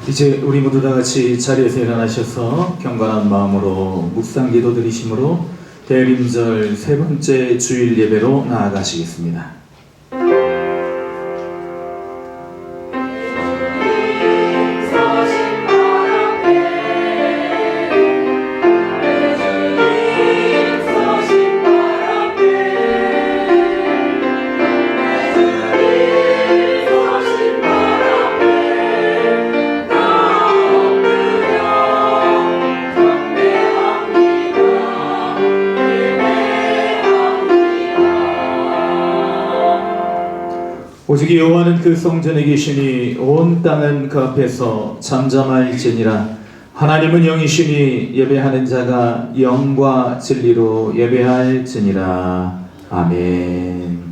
이제 우리 모두 다 같이 자리에서 일어나셔서 경건한 마음으로 묵상 기도 드리심으로 대림절 세 번째 주일 예배로 나아가시겠습니다. 오직 여호와는 그 성전에 계시니 온 땅은 그 앞에서 잠잠할지니라. 하나님은 영이시니 예배하는 자가 영과 진리로 예배할지니라. 아멘.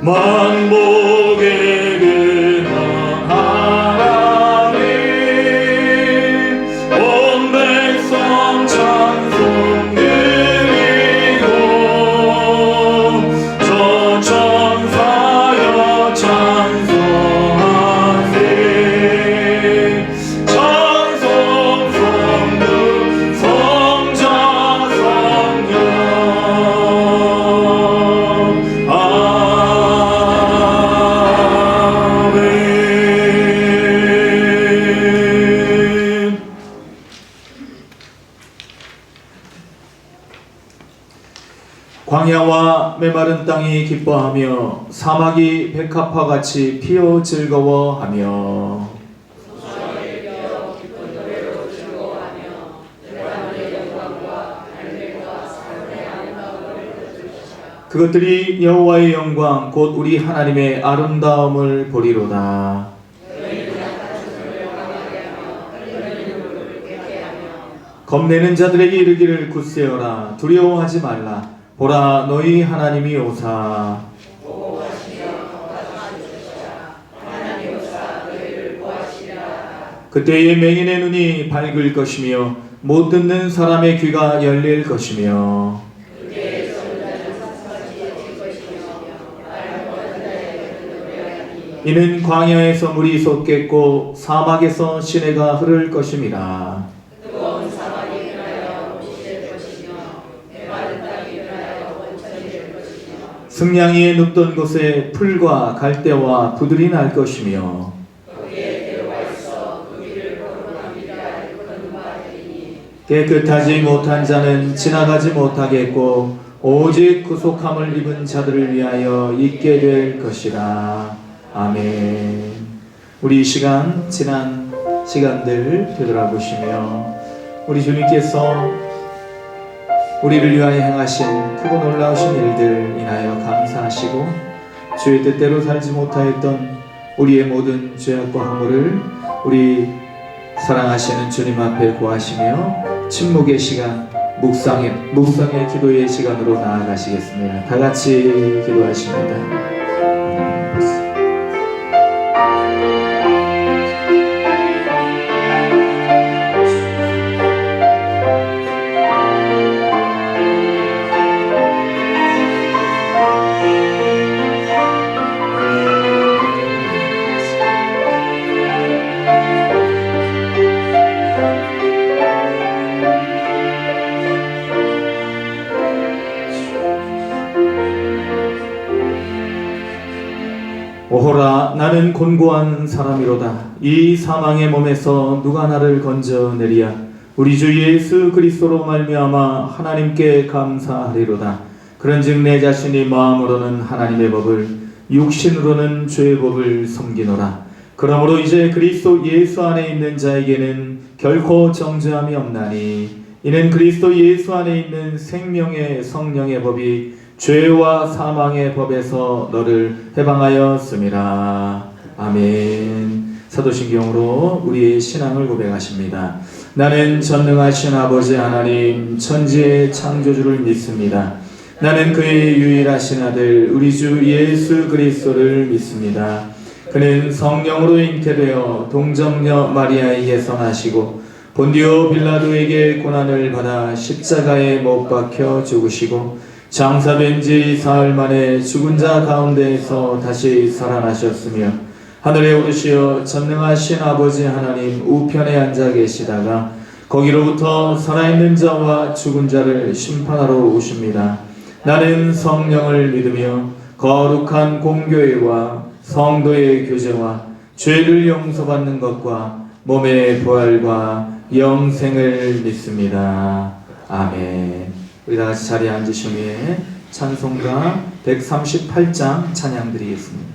만복의 근원 하나님 온 백성 찬송 드리고 저 천사여 찬송하세 찬송 성부 성자 성령 광야와 메마른 땅이 기뻐하며 사막이 백합화같이 피어 즐거워하며 그것들이 여호와의 영광 곧 우리 하나님의 아름다움을 보리로다. 겁내는 자들에게 이르기를 굳세어라 두려워하지 말라. 보라 너희 하나님이 오사 그때에 맹인의 눈이 밝을 것이며 못 듣는 사람의 귀가 열릴 것이며 이는 광야에서 물이 솟겠고 사막에서 시내가 흐를 것임이라. 승냥이에 눕던 곳에 풀과 갈대와 부들이 날 것이며 깨끗하지 못한 자는 지나가지 못하겠고 오직 구속함을 입은 자들을 위하여 있게 될 것이라. 아멘. 우리 이 시간 지난 시간들 되돌아보시며 우리 주님께서 우리를 위하여 행하신 크고 놀라우신 일들 인하여 감사하시고 주의 뜻대로 살지 못하였던 우리의 모든 죄악과 허물을 우리 사랑하시는 주님 앞에 고하시며 침묵의 시간, 묵상의 기도의 시간으로 나아가시겠습니다. 다 같이 기도하십니다. 오호라 나는 곤고한 사람이로다. 이 사망의 몸에서 누가 나를 건져내리야. 우리 주 예수 그리스도로 말미암아 하나님께 감사하리로다. 그런즉 내 자신이 마음으로는 하나님의 법을 육신으로는 죄의 법을 섬기노라. 그러므로 이제 그리스도 예수 안에 있는 자에게는 결코 정죄함이 없나니 이는 그리스도 예수 안에 있는 생명의 성령의 법이 죄와 사망의 법에서 너를 해방하였음이라. 아멘. 사도신경으로 우리의 신앙을 고백하십니다. 나는 전능하신 아버지 하나님 천지의 창조주를 믿습니다. 나는 그의 유일하신 아들 우리 주 예수 그리스도를 믿습니다. 그는 성령으로 잉태되어 동정녀 마리아에게서 나시고 본디오 빌라도에게 고난을 받아 십자가에 못 박혀 죽으시고 장사된 지 사흘 만에 죽은 자 가운데에서 다시 살아나셨으며 하늘에 오르시어 전능하신 아버지 하나님 우편에 앉아 계시다가 거기로부터 살아있는 자와 죽은 자를 심판하러 오십니다. 나는 성령을 믿으며 거룩한 공교회와 성도의 교제와 죄를 용서받는 것과 몸의 부활과 영생을 믿습니다. 아멘. 우리 다 같이 자리에 앉으신 후에 찬송가 138장 찬양 드리겠습니다.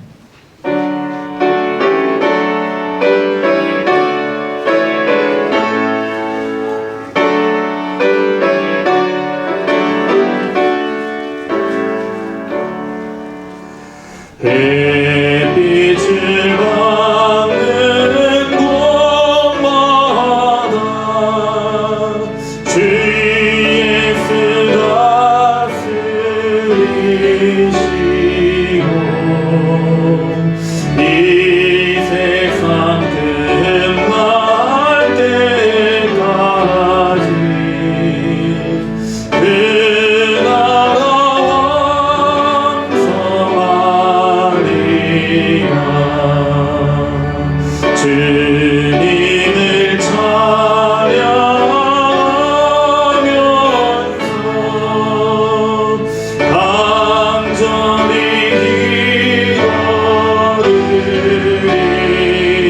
햇빛을 받는 곳마다 주의 예수 다스리시고 이 세상 끝날 때까지 그 나라 왕성하리라. 주님을 찬양하면서 간절히 기도드리니 그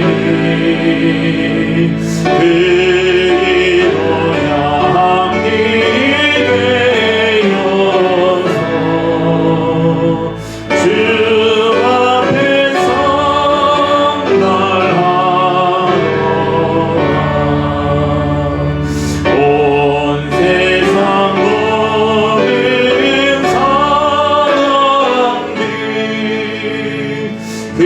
기도 향기 되어서 주 앞에 성달하노라. 온 세상 모든 사람들이 그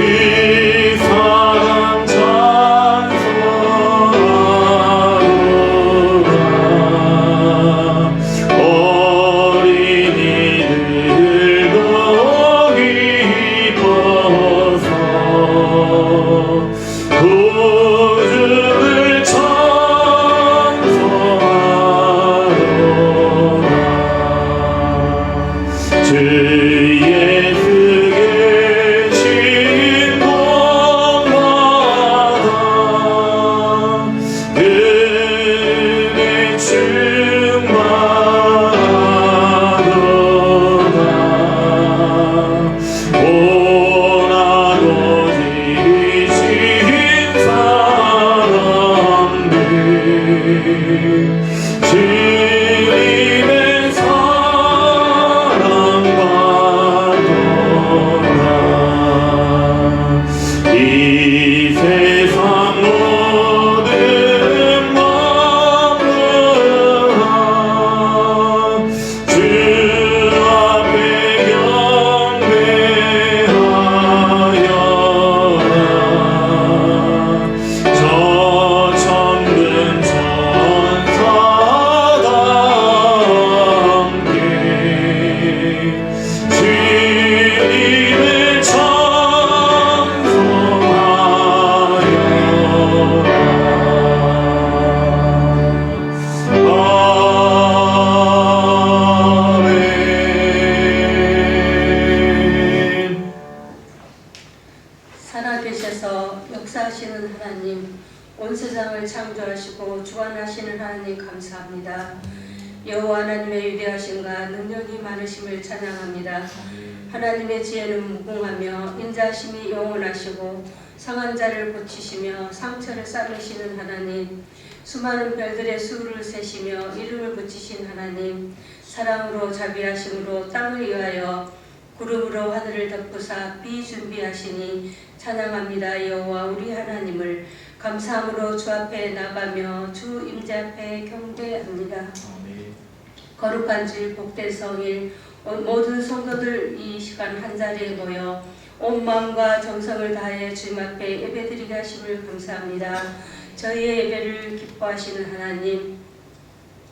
사랑 찬송하노라. 어린이들도 기뻐서 구주를 찬송하노라. 주 예수 계신 곳마다 은혜 충만하도다. 원하고 지신 사람들 주님의 사랑 받도다. 이 세상 모든 만물아 주 앞에 경배하여라. 저 천군 천사다 함께 주님을 아멘. 살아계셔서 역사하시는 하나님, 온 세상을 창조하시고 주관하시는 하나님 감사합니다. 여호와 하나님의 위대하심과 능력이 많으심을 찬양합니다. 하나님의 지혜는 무궁하며 인자하심이 영원하시고 상한 자를 고치시며 상처를 싸매시는 하나님, 수많은 별들의 수를 세시며 이름을 붙이신 하나님, 사랑으로 자비하심으로 땅을 위하여 구름으로 하늘을 덮으사 비 준비하시니 찬양합니다. 여호와 우리 하나님을 감사함으로 주 앞에 나가며 주 임재 앞에 경배합니다. 거룩한 주일 복된 성일 모든 성도들 이 시간 한자리에 모여 온 마음과 정성을 다해 주님 앞에 예배드리게 하심을 감사합니다. 저희의 예배를 기뻐하시는 하나님,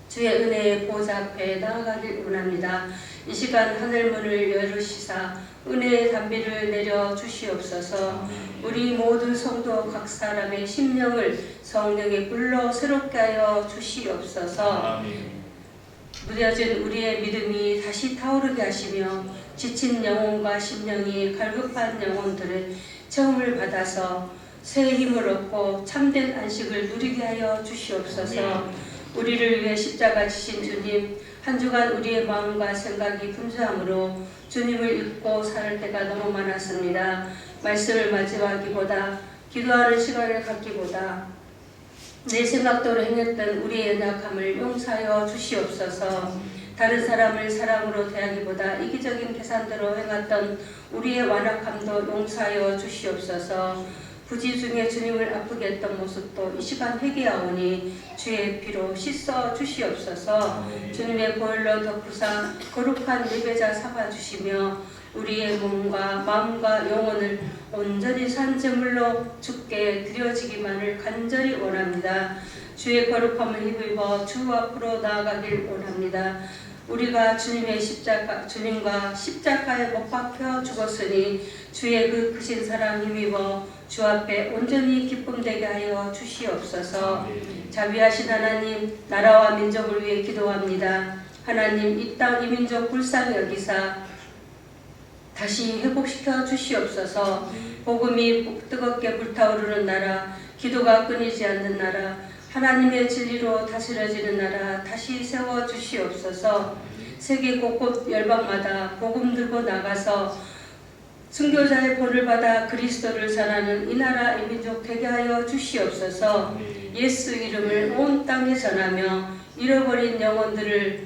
주의 은혜의 보좌 앞에 나아가길 원합니다. 이 시간 하늘문을 열으시사 은혜의 담비를 내려 주시옵소서. 우리 모든 성도 각 사람의 심령을 성령의 불로 새롭게 하여 주시옵소서. 무뎌진 우리의 믿음이 다시 다시 타오르게 하시며 지친 영혼과 심령이 갈급한 영혼들의 체험을 받아서 새 힘을 얻고 참된 안식을 누리게 하여 주시옵소서. 우리를 위해 십자가 지신 주님, 한 주간 우리의 마음과 생각이 분주함으로 주님을 잊고 살 때가 너무 많았습니다. 말씀을 마주하기보다 기도하는 시간을 갖기보다 내 생각대로 행했던 우리의 연약함을 용서하여 주시옵소서. 다른 사람을 사랑으로 대하기보다 이기적인 계산대로 행했던 우리의 완악함도 용서하여 주시옵소서. 부지 중에 주님을 아프게 했던 모습도 이 시간 회개하오니 주의 피로 씻어 주시옵소서. 주님의 보혈로 덮으사 거룩한 예배자 삼아 주시며 우리의 몸과 마음과 영혼을 온전히 산 제물로 주께 드려지기만을 간절히 원합니다. 주의 거룩함을 힘입어 주 앞으로 나아가길 원합니다. 우리가 주님과 십자가에 못 박혀 죽었으니 주의 그 크신 사랑 힘입어 주 앞에 온전히 기쁨되게 하여 주시옵소서. 자비하신 하나님, 나라와 민족을 위해 기도합니다. 하나님, 이 땅 이 민족 불쌍히 여기사 다시 회복시켜 주시옵소서. 복음이 뜨겁게 불타오르는 나라, 기도가 끊이지 않는 나라, 하나님의 진리로 다스려지는 나라 다시 세워 주시옵소서. 세계 곳곳 열방마다 복음 들고 나가서 순교자의 본을 받아 그리스도를 전하는 이 나라 이 민족 되게 하여 주시옵소서. 예수 이름을 온 땅에 전하며 잃어버린 영혼들이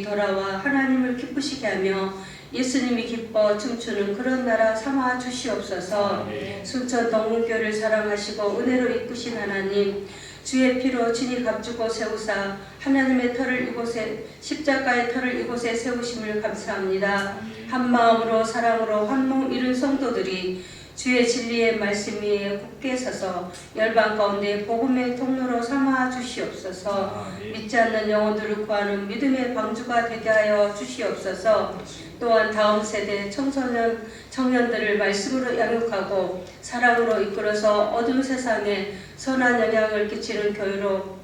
돌아와 하나님을 기쁘시게 하며 예수님이 기뻐 춤추는 그런 나라 삼아 주시옵소서. 순천 동문교를 사랑하시고 은혜로 이끄신 하나님, 주의 피로 친히 값주고 세우사 하나님의 터를 이곳에 십자가의 터를 이곳에 세우심을 감사합니다. 한 마음으로 사랑으로 환몽 이룬 성도들이 주의 진리의 말씀 위에 굳게 서서 열방 가운데 복음의 통로로 삼아 주시옵소서. 믿지 않는 영혼들을 구하는 믿음의 방주가 되게 하여 주시옵소서. 또한 다음 세대 청년들을 말씀으로 양육하고 사랑으로 이끌어서 어두운 세상에 선한 영향을 끼치는 교회로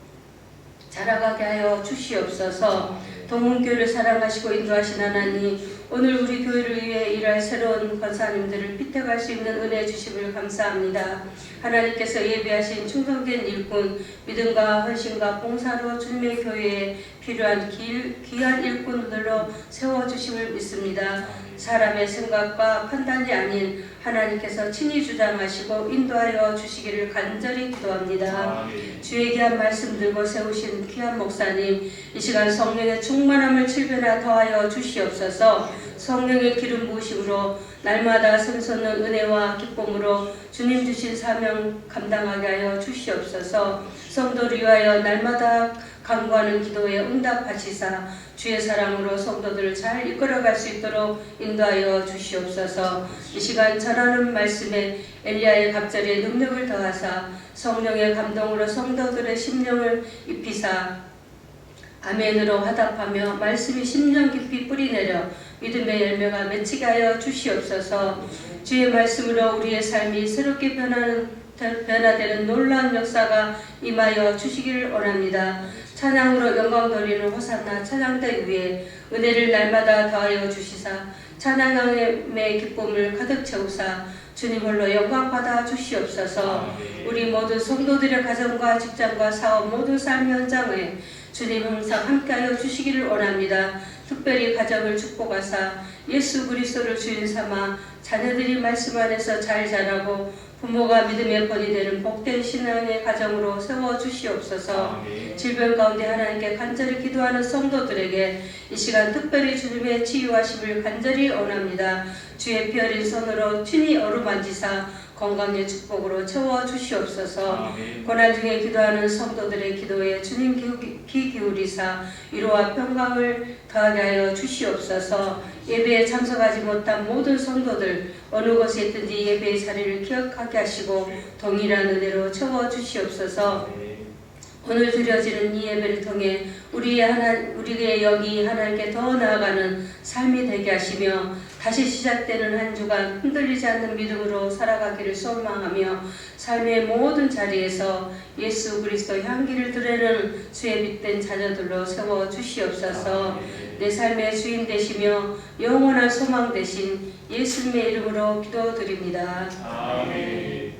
자라가게 하여 주시옵소서. 동문교회를 사랑하시고 인도하신 하나님, 오늘 우리 교회를 위해 일할 새로운 권사님들을 피택할 수 있는 은혜 주심을 감사합니다. 하나님께서 예비하신 충성된 일꾼, 믿음과 헌신과 봉사로 주님의 교회에 필요한 귀한 일꾼들로 세워주심을 믿습니다. 사람의 생각과 판단이 아닌 하나님께서 친히 주장하시고 인도하여 주시기를 간절히 기도합니다. 주의 귀한 말씀 들고 세우신 귀한 목사님, 이 시간 성령의 충만함을 7배나 더하여 주시옵소서. 성령의 기름 부으심으로 날마다 샘솟는 은혜와 기쁨으로 주님 주신 사명 감당하게 하여 주시옵소서. 성도를 위하여 날마다 간구하는 기도에 응답하시사 주의 사랑으로 성도들을 잘 이끌어갈 수 있도록 인도하여 주시옵소서. 이 시간 전하는 말씀에 엘리야의 갑절에 능력을 더하사 성령의 감동으로 성도들의 심령을 입히사 아멘으로 화답하며 말씀이 심령 깊이 뿌리내려 믿음의 열매가 맺히게 하여 주시옵소서. 주의 말씀으로 우리의 삶이 새롭게 변화되는 놀라운 역사가 임하여 주시기를 원합니다. 찬양으로 영광 돌리는 호산나 찬양대 위에 은혜를 날마다 더하여 주시사 찬양의 기쁨을 가득 채우사 주님 홀로 영광 받아 주시옵소서. 우리 모든 성도들의 가정과 직장과 사업 모든 삶 현장에 주님 항상 함께하여 주시기를 원합니다. 특별히 가정을 축복하사 예수 그리스도를 주인 삼아 자녀들이 말씀 안에서 잘 자라고 부모가 믿음의 본이 되는 복된 신앙의 가정으로 세워주시옵소서. 질병 가운데 하나님께 간절히 기도하는 성도들에게 이 시간 특별히 주님의 치유하심을 간절히 원합니다. 주의 피 어린 손으로 친히 어루만지사 건강의 축복으로 채워주시옵소서. 고난 중에 기도하는 성도들의 기도에 주님 귀 기울이사 위로와 평강을 더하게 하여 주시옵소서. 예배에 참석하지 못한 모든 성도들 어느 곳에 있든지 예배의 자리를 기억하게 하시고 동일한 은혜로 채워주시옵소서. 오늘 드려지는 이 예배를 통해 우리의 영이 하나님께 더 나아가는 삶이 되게 하시며 다시 시작되는 한 주간 흔들리지 않는 믿음으로 살아가기를 소망하며 삶의 모든 자리에서 예수 그리스도 향기를 드러내는 주의 믿된 자녀들로 세워주시옵소서. 내 삶의 주인 되시며 영원한 소망 되신 예수님의 이름으로 기도드립니다. 아멘.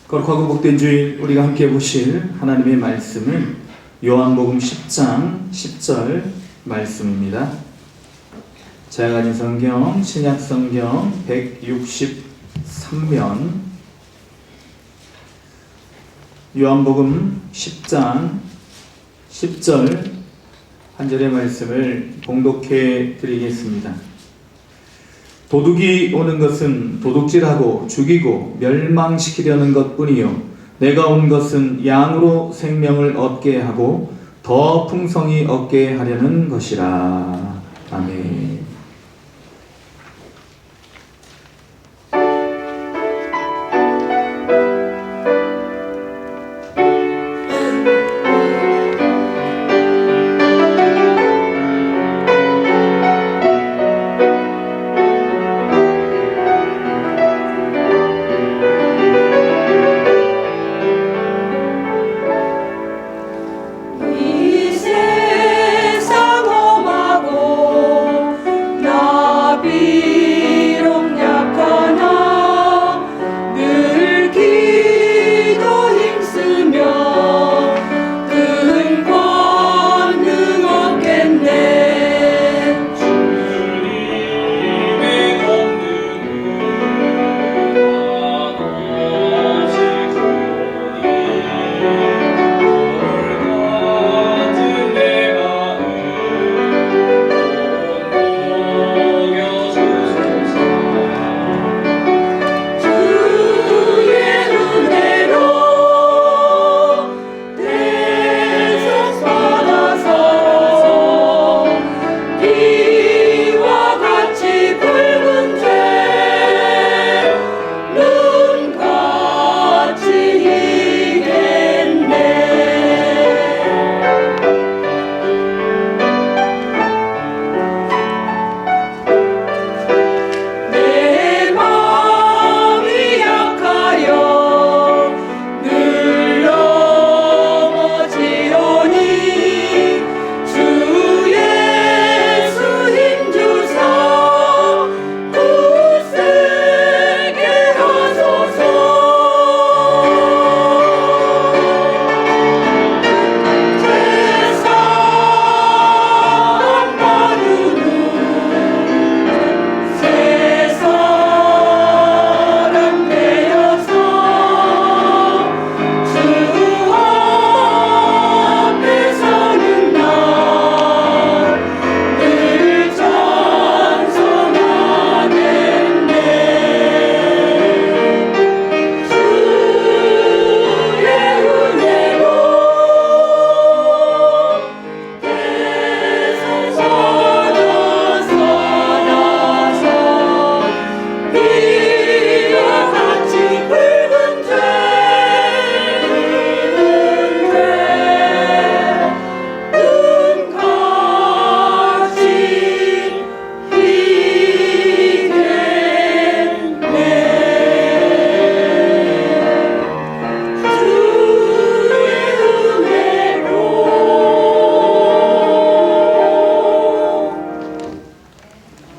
거룩하고 복된 주일 우리가 함께 보실 하나님의 말씀은 요한복음 10장 10절 말씀입니다. 제가 가진 성경 신약성경 163면 요한복음 10장 10절 한 절의 말씀을 봉독해 드리겠습니다. 도둑이 오는 것은 도둑질하고 죽이고 멸망시키려는 것뿐이요 내가 온 것은 양으로 생명을 얻게 하고 더 풍성히 얻게 하려는 것이라. 아멘.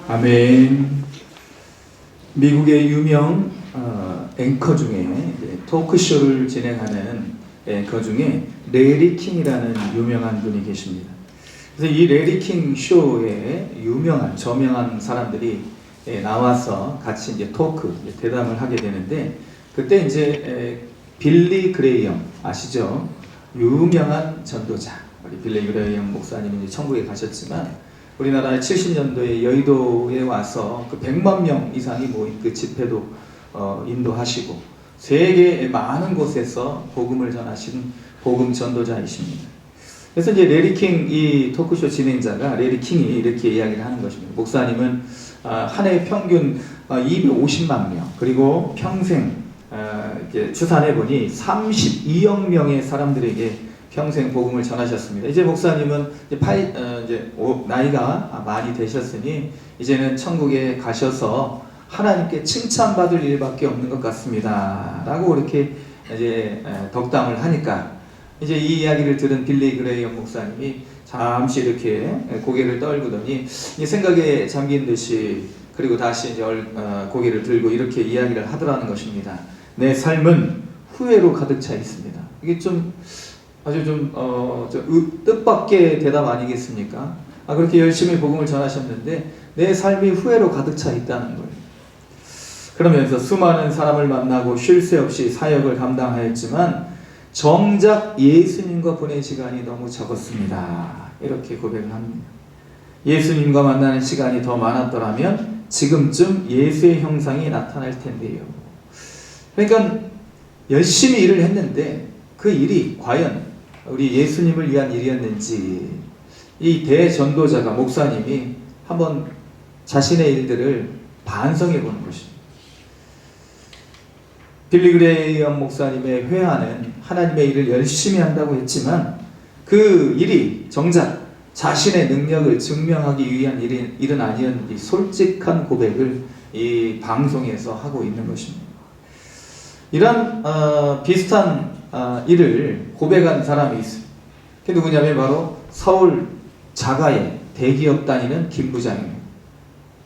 아멘. 미국의 유명 앵커 중에 토크쇼를 진행하는 앵커 중에 레리 킹이라는 유명한 분이 계십니다. 그래서 이 레리 킹 쇼에 유명한 저명한 사람들이 나와서 같이 이제 토크 대담을 하게 되는데, 그때 이제 빌리 그레이엄 아시죠? 유명한 전도자. 우리 빌리 그레이엄 목사님은 이제 천국에 가셨지만 우리나라 70년도에 여의도에 와서 그 100만 명 이상이 모인 그 집회도 인도하시고 세계 많은 곳에서 복음을 전하시는 복음 전도자이십니다. 그래서 이제 레리 킹 이 토크쇼 진행자가 레리 킹이 이렇게 이야기를 하는 것입니다. 목사님은 한 해 평균 250만 명 그리고 평생 이제 추산해 보니 32억 명의 사람들에게 평생 복음을 전하셨습니다. 이제 목사님은 이제 나이가 많이 되셨으니 이제는 천국에 가셔서 하나님께 칭찬받을 일밖에 없는 것 같습니다. 라고 이렇게 이제 덕담을 하니까 이제 이 이야기를 들은 빌리 그레이엄 목사님이 잠시 이렇게 고개를 떨구더니 생각에 잠긴 듯이 그리고 다시 이제 고개를 들고 이렇게 이야기를 하더라는 것입니다. 내 삶은 후회로 가득 차 있습니다. 이게 좀 아주 좀 뜻밖의 대답 아니겠습니까? 그렇게 열심히 복음을 전하셨는데 내 삶이 후회로 가득 차 있다는 거예요. 그러면서 수많은 사람을 만나고 쉴 새 없이 사역을 감당하였지만 정작 예수님과 보낸 시간이 너무 적었습니다. 이렇게 고백을 합니다. 예수님과 만나는 시간이 더 많았더라면 지금쯤 예수의 형상이 나타날 텐데요. 그러니까 열심히 일을 했는데 그 일이 과연 우리 예수님을 위한 일이었는지 이 대전도자가 목사님이 한번 자신의 일들을 반성해 보는 것입니다. 빌리 그레이엄 목사님의 회화는 하나님의 일을 열심히 한다고 했지만 그 일이 정작 자신의 능력을 증명하기 위한 일은 아니었는지 솔직한 고백을 이 방송에서 하고 있는 것입니다. 이런 비슷한 일을 고백한 사람이 있습니다. 그게 누구냐면 바로 서울 자가의 대기업 다니는 김 부장입니다.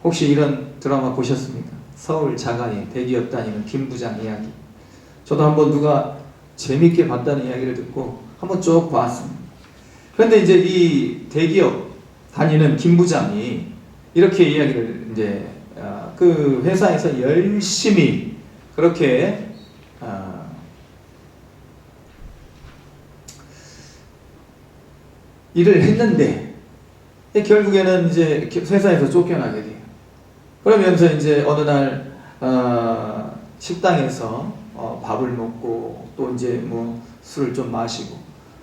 혹시 이런 드라마 보셨습니까? 서울 자가의 대기업 다니는 김 부장 이야기. 저도 한번 누가 재밌게 봤다는 이야기를 듣고 한번 쭉 봤습니다. 그런데 이제 이 대기업 다니는 김 부장이 이렇게 이야기를 이제 그 회사에서 열심히 그렇게 일을 했는데 결국에는 이제 회사에서 쫓겨나게 돼요. 그러면서 이제 어느 날 식당에서 밥을 먹고 또 이제 뭐 술을 좀 마시고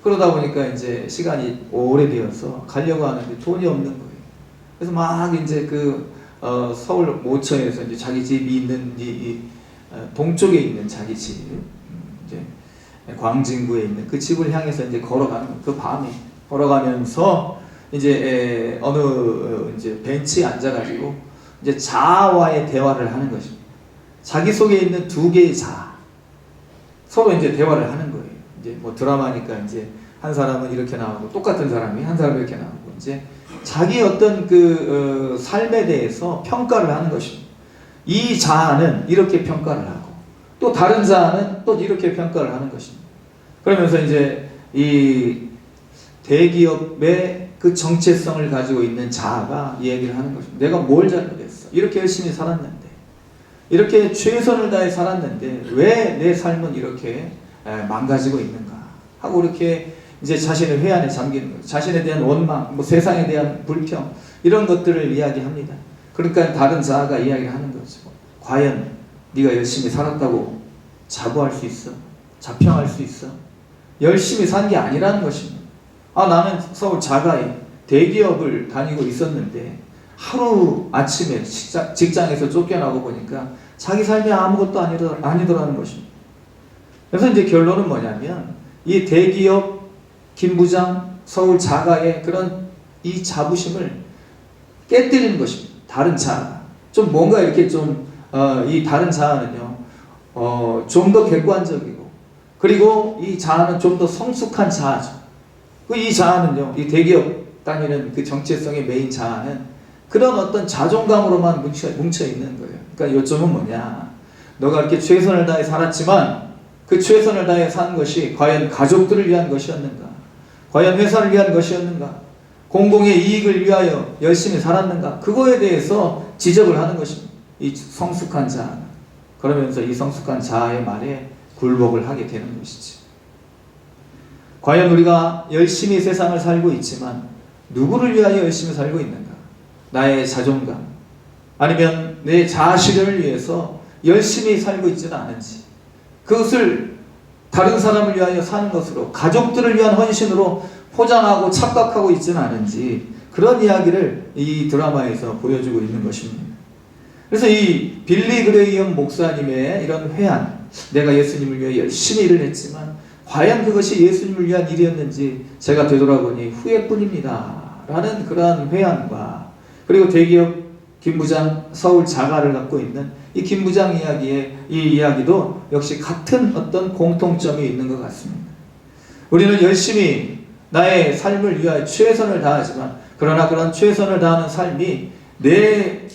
그러다 보니까 이제 시간이 오래되어서 가려고 하는데 돈이 없는 거예요. 그래서 막 이제 그 서울 모처에서 이제 자기 집이 있는 이 동쪽에 있는 자기 집 이제 광진구에 있는 그 집을 향해서 이제 걸어가는 거예요. 그 밤에 걸어가면서 이제 어느 이제 벤치에 앉아가지고 이제 자아와의 대화를 하는 것입니다. 자기 속에 있는 두 개의 자아 서로 이제 대화를 하는 거예요. 이제 뭐 드라마니까 이제 한 사람은 이렇게 나오고 똑같은 사람이 한 사람이 이렇게 나오고 이제 자기 어떤 그 삶에 대해서 평가를 하는 것입니다. 이 자아는 이렇게 평가를 하고 또 다른 자아는 또 이렇게 평가를 하는 것입니다. 그러면서 이제 이 대기업의 그 정체성을 가지고 있는 자아가 이 얘기를 하는 것입니다. 내가 뭘 잘못했어? 이렇게 열심히 살았는데 이렇게 최선을 다해 살았는데 왜 내 삶은 이렇게 망가지고 있는가 하고 이렇게 이제 자신의 회한에 잠기는 거예요. 자신에 대한 원망, 뭐 세상에 대한 불평 이런 것들을 이야기합니다. 그러니까 다른 자아가 이야기를 하는 거죠. 과연 네가 열심히 살았다고 자부할 수 있어? 자평할 수 있어? 열심히 산 게 아니라는 것입니다. 나는 서울 자가에 대기업을 다니고 있었는데 하루 아침에 직장에서 쫓겨나고 보니까 자기 삶이 아무것도 아니더라는 것입니다. 그래서 이제 결론은 뭐냐면 이 대기업 김 부장 서울 자가의 그런 이 자부심을 깨뜨리는 것입니다. 다른 자아가 좀 뭔가 이렇게 좀 이 다른 자아는요 좀 더 객관적이고 그리고 이 자아는 좀 더 성숙한 자아죠. 이 자아는요 이 대기업 다니는 그 정체성의 메인 자아는 그런 어떤 자존감으로만 뭉쳐 있는 거예요. 그러니까 요점은 뭐냐? 너가 이렇게 최선을 다해 살았지만 그 최선을 다해 산 것이 과연 가족들을 위한 것이었는가? 과연 회사를 위한 것이었는가? 공공의 이익을 위하여 열심히 살았는가? 그거에 대해서 지적을 하는 것입니다. 이 성숙한 자아는. 그러면서 이 성숙한 자아의 말에 굴복을 하게 되는 것이지. 과연 우리가 열심히 세상을 살고 있지만 누구를 위하여 열심히 살고 있는가? 나의 자존감 아니면 내 자아실현을 위해서 열심히 살고 있지는 않은지 그것을 다른 사람을 위하여 사는 것으로 가족들을 위한 헌신으로 포장하고 착각하고 있지는 않은지 그런 이야기를 이 드라마에서 보여주고 있는 것입니다. 그래서 이 빌리 그레이엄 목사님의 이런 회한, 내가 예수님을 위해 열심히 일을 했지만 과연 그것이 예수님을 위한 일이었는지 제가 되돌아보니 후회뿐입니다 라는 그러한 회한과, 그리고 대기업 김부장 서울 자가를 갖고 있는 이 김부장 이야기의 이 이야기도 역시 같은 어떤 공통점이 있는 것 같습니다. 우리는 열심히 나의 삶을 위하여 최선을 다하지만, 그러나 그런 최선을 다하는 삶이 내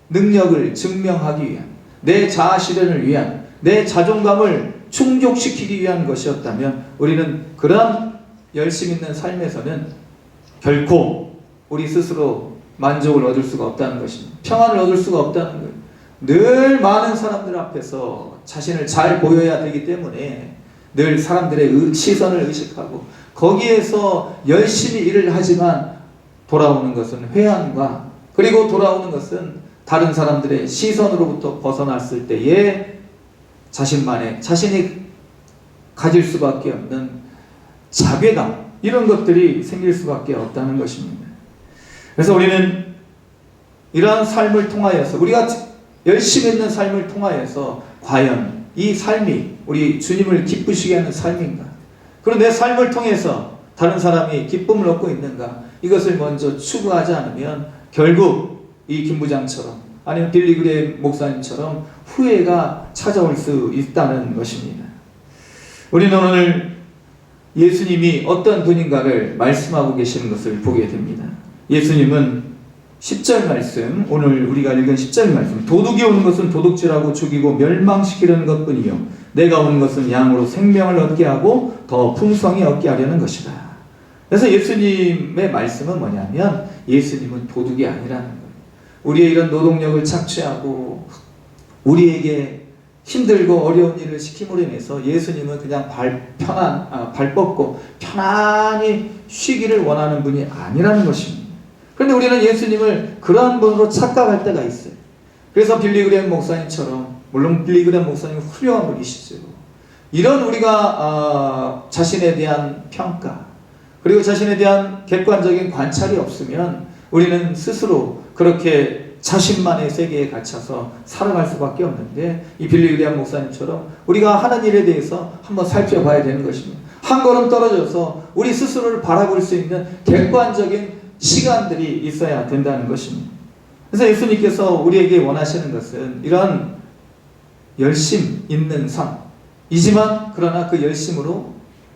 능력을 증명하기 위한, 내 자아 실현을 위한, 내 자존감을 충족시키기 위한 것이었다면 우리는 그런 열심 있는 삶에서는 결코 우리 스스로 만족을 얻을 수가 없다는 것입니다. 평안을 얻을 수가 없다는 거예요. 늘 많은 사람들 앞에서 자신을 잘 보여야 되기 때문에 늘 사람들의 시선을 의식하고 거기에서 열심히 일을 하지만 돌아오는 것은 회한과, 그리고 돌아오는 것은 다른 사람들의 시선으로부터 벗어났을 때에 자신이 가질 수밖에 없는 자괴감, 이런 것들이 생길 수밖에 없다는 것입니다. 그래서 우리는 이러한 삶을 통하여서, 우리가 열심히 있는 삶을 통하여서 과연 이 삶이 우리 주님을 기쁘시게 하는 삶인가? 그리고 내 삶을 통해서 다른 사람이 기쁨을 얻고 있는가? 이것을 먼저 추구하지 않으면 결국 이 김부장처럼, 아니면 빌리 그레이엄 목사님처럼 후회가 찾아올 수 있다는 것입니다. 우리는 오늘 예수님이 어떤 분인가를 말씀하고 계시는 것을 보게 됩니다. 예수님은 10절 말씀, 오늘 우리가 읽은 10절 말씀, 도둑이 오는 것은 도둑질하고 죽이고 멸망시키려는 것뿐이요 내가 온 것은 양으로 생명을 얻게 하고 더 풍성히 얻게 하려는 것이다. 그래서 예수님의 말씀은 뭐냐면 예수님은 도둑이 아니라는 거예요. 우리의 이런 노동력을 착취하고 우리에게 힘들고 어려운 일을 시킴으로 인해서 예수님은 그냥 발 뻗고 편안히 쉬기를 원하는 분이 아니라는 것입니다. 그런데 우리는 예수님을 그러한 분으로 착각할 때가 있어요. 그래서 빌리 그레이엄 목사님처럼, 물론 빌리 그레이엄 목사님은 훌륭한 분이시죠. 이런 우리가 자신에 대한 평가, 그리고 자신에 대한 객관적인 관찰이 없으면 우리는 스스로 그렇게 자신만의 세계에 갇혀서 살아갈 수밖에 없는데, 이 빌리 그레이엄 목사님처럼 우리가 하는 일에 대해서 한번 살펴봐야 되는 것입니다. 한 걸음 떨어져서 우리 스스로를 바라볼 수 있는 객관적인 시간들이 있어야 된다는 것입니다. 그래서 예수님께서 우리에게 원하시는 것은 이런 열심 있는 삶이지만, 그러나 그 열심으로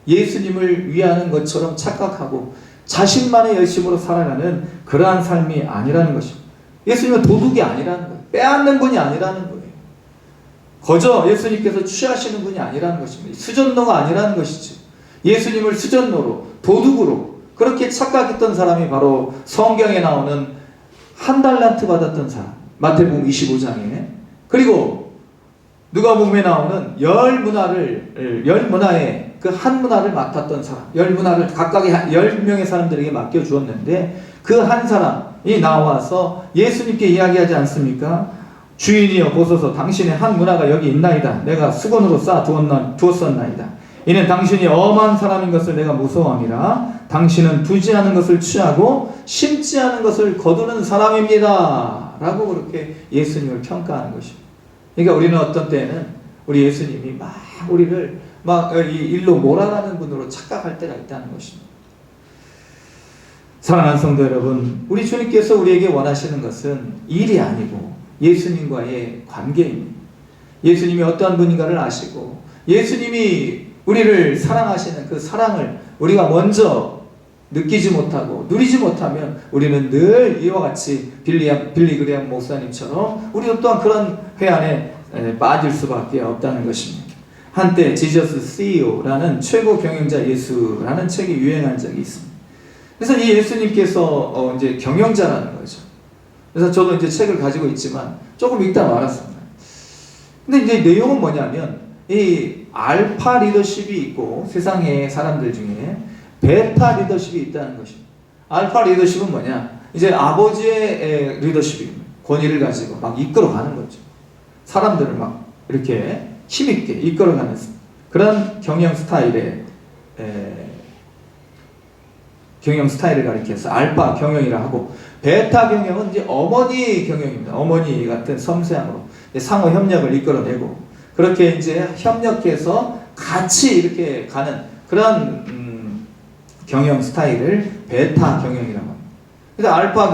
예수님을 위하는 것처럼 착각하고 자신만의 열심으로 살아가는 그러한 삶이 아니라는 것입니다. 예수님은 도둑이 아니라는 거예요. 빼앗는 분이 아니라는 거예요. 거저 예수님께서 취하시는 분이 아니라는 것입니다. 수전노가 아니라는 것이죠. 예수님을 수전노로, 도둑으로 그렇게 착각했던 사람이 바로 성경에 나오는 한 달란트 받았던 사람, 마태복음 25장에, 그리고 누가복음에 나오는 열 문화의 그 한 문화를 맡았던 사람, 열 문화를 각각의 10명의 사람들에게 맡겨주었는데 그 한 사람이 나와서 예수님께 이야기하지 않습니까? 주인이여 보소서, 당신의 한 문화가 여기 있나이다. 내가 수건으로 쌓아 두었었나이다. 이는 당신이 엄한 사람인 것을 내가 무서워함이라. 당신은 두지 않은 것을 취하고 심지 않은 것을 거두는 사람입니다. 라고 그렇게 예수님을 평가하는 것입니다. 그러니까 우리는 어떤 때는 우리 예수님이 우리를 이 일로 몰아가는 분으로 착각할 때가 있다는 것입니다. 사랑하는 성도 여러분, 우리 주님께서 우리에게 원하시는 것은 일이 아니고 예수님과의 관계입니다. 예수님이 어떠한 분인가를 아시고 예수님이 우리를 사랑하시는 그 사랑을 우리가 먼저 느끼지 못하고 누리지 못하면 우리는 늘 이와 같이 빌리 그레이엄 목사님처럼 우리도 또한 그런 회한에 빠질 수밖에 없다는 것입니다. 한때 지저스 CEO라는 최고 경영자 예수라는 책이 유행한 적이 있습니다. 그래서 이 예수님께서 이제 경영자라는 거죠. 그래서 저도 이제 책을 가지고 있지만 조금 읽다 말았습니다. 근데 이제 내용은 뭐냐면 이 알파 리더십이 있고 세상의 사람들 중에 베타 리더십이 있다는 것입니다. 알파 리더십은 뭐냐? 이제 아버지의 리더십입니다. 권위를 가지고 막 이끌어가는 거죠. 사람들을 막 이렇게 힘있게 이끌어가는 그런 경영 스타일의 경영 스타일을 가리켜서 알파 경영이라 하고, 베타 경영은 이제 어머니 경영입니다. 어머니 같은 섬세함으로 상호 협력을 이끌어내고, 그렇게 이제 협력해서 같이 이렇게 가는 그런 경영 스타일을 베타 경영이라고 합니다. 그래서 알파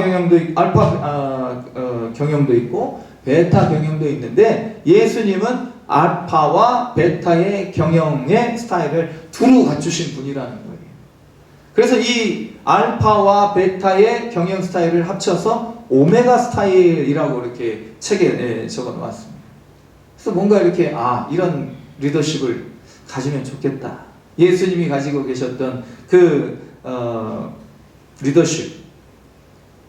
경영도 있고 베타 경영도 있는데, 예수님은 알파와 베타의 경영의 스타일을 두루 갖추신 분이라는 거예요. 그래서 이 알파와 베타의 경영 스타일을 합쳐서 오메가 스타일이라고 이렇게 책에 적어 놓았습니다. 그래서 뭔가 이렇게 이런 리더십을 가지면 좋겠다. 예수님이 가지고 계셨던 그 리더십,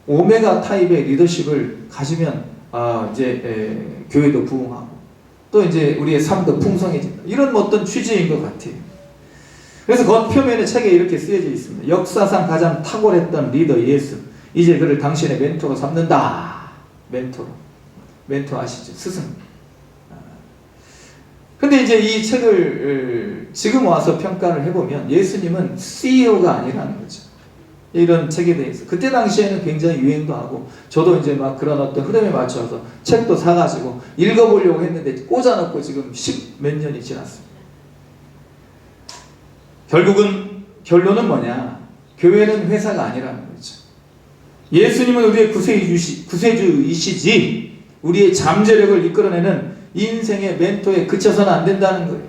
오메가 타입의 리더십을 가지면 이제 교회도 부흥하고 또 이제 우리의 삶도 풍성해진다. 이런 어떤 취지인 것 같아요. 그래서 겉표면에 책에 이렇게 쓰여져 있습니다. 역사상 가장 탁월했던 리더 예수, 이제 그를 당신의 멘토로 삼는다. 멘토 아시죠? 스승. 근데 이제 이 책을 지금 와서 평가를 해보면 예수님은 CEO가 아니라는 거죠. 이런 책에 대해서. 그때 당시에는 굉장히 유행도 하고, 저도 이제 막 그런 어떤 흐름에 맞춰서 책도 사가지고 읽어보려고 했는데 꽂아놓고 지금 10몇 년이 지났습니다. 결론은 뭐냐? 교회는 회사가 아니라는 거죠. 예수님은 우리의 구세주이시지, 우리의 잠재력을 이끌어내는 인생의 멘토에 그쳐서는 안 된다는 거예요.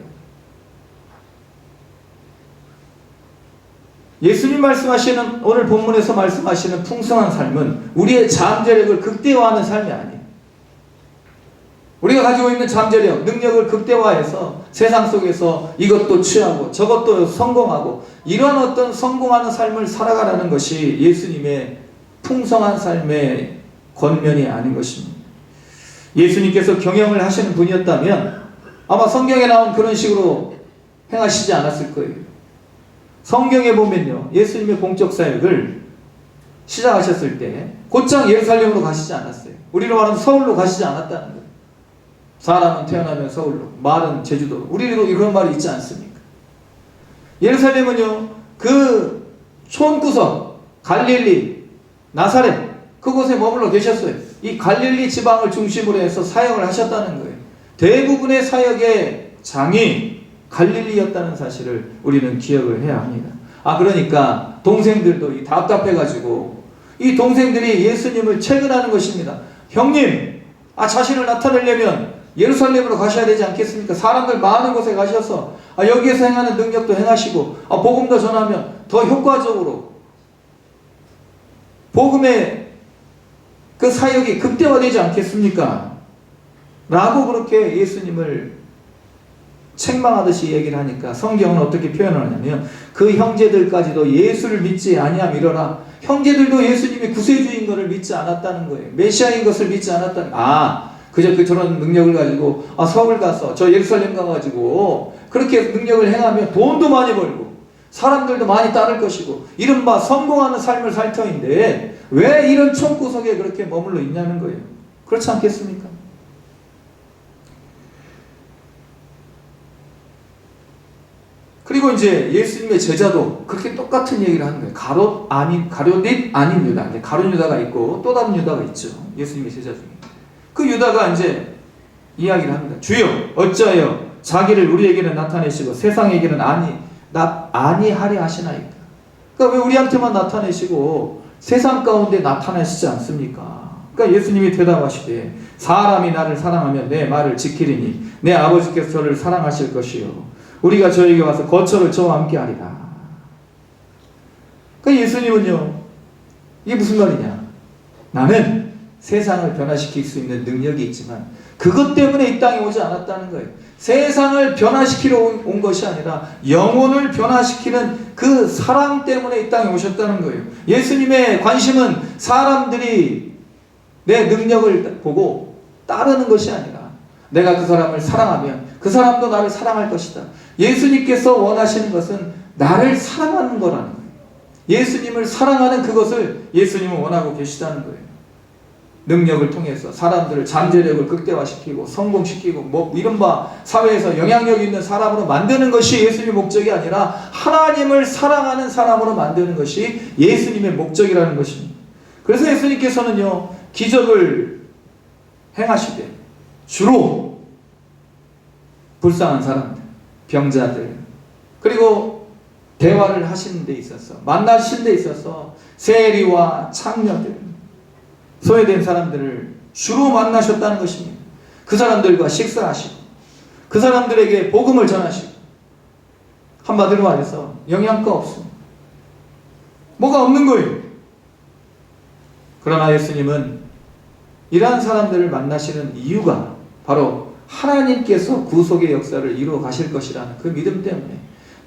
예수님 말씀하시는, 오늘 본문에서 말씀하시는 풍성한 삶은 우리의 잠재력을 극대화하는 삶이 아니에요. 우리가 가지고 있는 잠재력, 능력을 극대화해서 세상 속에서 이것도 취하고 저것도 성공하고 이런 어떤 성공하는 삶을 살아가라는 것이 예수님의 풍성한 삶의 권면이 아닌 것입니다. 예수님께서 경영을 하시는 분이었다면 아마 성경에 나온 그런 식으로 행하시지 않았을 거예요. 성경에 보면요, 예수님의 공적 사역을 시작하셨을 때 곧장 예루살렘으로 가시지 않았어요. 우리로 말하면 서울로 가시지 않았다는 거예요. 사람은 태어나면 서울로, 말은 제주도로. 우리도 이런 말이 있지 않습니까? 예루살렘은요, 그 촌구석, 갈릴리, 나사렛, 그곳에 머물러 계셨어요. 이 갈릴리 지방을 중심으로 해서 사역을 하셨다는 거예요. 대부분의 사역의 장이 갈릴리였다는 사실을 우리는 기억을 해야 합니다. 그러니까 동생들도 답답해가지고 이 동생들이 예수님을 채근하는 것입니다. 형님, 자신을 나타내려면 예루살렘으로 가셔야 되지 않겠습니까? 사람들 많은 곳에 가셔서 여기에서 행하는 능력도 행하시고 복음도 전하면 더 효과적으로 복음의 그 사역이 극대화되지 않겠습니까? 라고 그렇게 예수님을 책망하듯이 얘기를 하니까 성경은 어떻게 표현하냐면, 그 형제들까지도 예수를 믿지 아니함 이러라. 형제들도 예수님이 구세주인 것을 믿지 않았다는 거예요. 메시아인 것을 믿지 않았다는 거예요. 그저 저런 능력을 가지고 서울 가서 저 예루살렘 가가지고 그렇게 능력을 행하면 돈도 많이 벌고 사람들도 많이 따를 것이고 이른바 성공하는 삶을 살 터인데 왜 이런 촌구석에 그렇게 머물러 있냐는 거예요. 그렇지 않겠습니까? 그리고 이제 예수님의 제자도 그렇게 똑같은 얘기를 하는 거예요. 가롯 잇 아닌 유다. 가롯 유다가 있고 또 다른 유다가 있죠. 예수님의 제자 중에. 그 유다가 이제 이야기를 합니다. 주여, 어찌하여 자기를 우리에게는 나타내시고 세상에게는 아니하려 하시나이까. 그러니까 왜 우리한테만 나타내시고 세상 가운데 나타나시지 않습니까? 그러니까 예수님이 대답하시되, 사람이 나를 사랑하면 내 말을 지키리니 내 아버지께서 저를 사랑하실 것이요 우리가 저에게 와서 거처를 저와 함께 하리라. 그러니까 예수님은요, 이게 무슨 말이냐? 나는 세상을 변화시킬 수 있는 능력이 있지만 그것 때문에 이 땅에 오지 않았다는 거예요. 세상을 변화시키러 온 것이 아니라 영혼을 변화시키는 그 사랑 때문에 이 땅에 오셨다는 거예요. 예수님의 관심은 사람들이 내 능력을 보고 따르는 것이 아니라 내가 그 사람을 사랑하면 그 사람도 나를 사랑할 것이다. 예수님께서 원하시는 것은 나를 사랑하는 거라는 거예요. 예수님을 사랑하는 그것을 예수님은 원하고 계시다는 거예요. 능력을 통해서 사람들을 잠재력을 극대화시키고 성공시키고 뭐 이른바 사회에서 영향력 있는 사람으로 만드는 것이 예수님의 목적이 아니라 하나님을 사랑하는 사람으로 만드는 것이 예수님의 목적이라는 것입니다. 그래서 예수님께서는요, 기적을 행하시되 주로 불쌍한 사람들, 병자들, 그리고 대화를 하시는 데 있어서, 만나신 데 있어서 세리와 창녀들, 소외된 사람들을 주로 만나셨다는 것입니다. 그 사람들과 식사하시고 그 사람들에게 복음을 전하시고, 한마디로 말해서 영양가 없습니다. 뭐가 없는 거예요. 그러나 예수님은 이러한 사람들을 만나시는 이유가 바로 하나님께서 구속의 역사를 이루어 가실 것이라는 그 믿음 때문에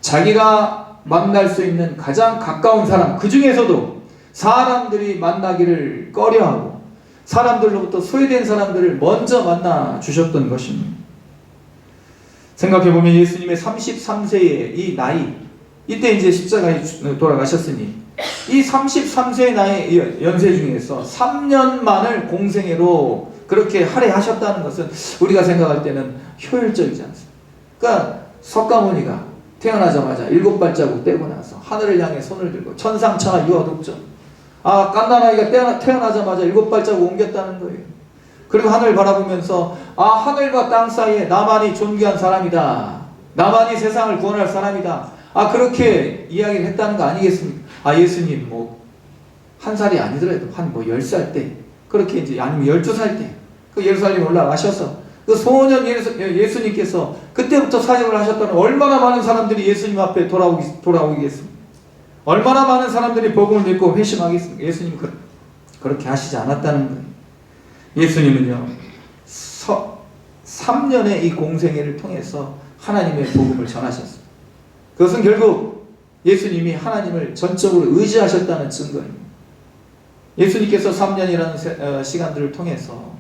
자기가 만날 수 있는 가장 가까운 사람, 그 중에서도 사람들이 만나기를 꺼려하고 사람들로부터 소외된 사람들을 먼저 만나 주셨던 것입니다. 생각해보면 예수님의 33세의 이 나이, 이때 이제 십자가에 돌아가셨으니 이 33세의 나이 연세 중에서 3년만을 공생애로 그렇게 할애하셨다는 것은 우리가 생각할 때는 효율적이지 않습니다. 그러니까 석가모니가 태어나자마자 7발자국 떼고 나서 하늘을 향해 손을 들고 천상천하 유아독전, 깐나나이가 태어나자마자 7발자국 옮겼다는 거예요. 그리고 하늘 바라보면서 하늘과 땅 사이에 나만이 존귀한 사람이다, 나만이 세상을 구원할 사람이다, 그렇게 이야기를 했다는 거 아니겠습니까? 예수님 한 살이 아니더라도 한 10살 때, 그렇게 이제 아니면 12살 때 그 예루살렘 올라가셔서 그 소년 예수님께서 그때부터 사역을 하셨다면 얼마나 많은 사람들이 예수님 앞에 돌아오겠습니까? 얼마나 많은 사람들이 복음을 믿고 회심하겠습니까? 예수님 그렇게 하시지 않았다는 거예요. 예수님은요, 3년의 이 공생애를 통해서 하나님의 복음을 전하셨습니다. 그것은 결국 예수님이 하나님을 전적으로 의지하셨다는 증거입니다. 예수님께서 3년이라는 시간들을 통해서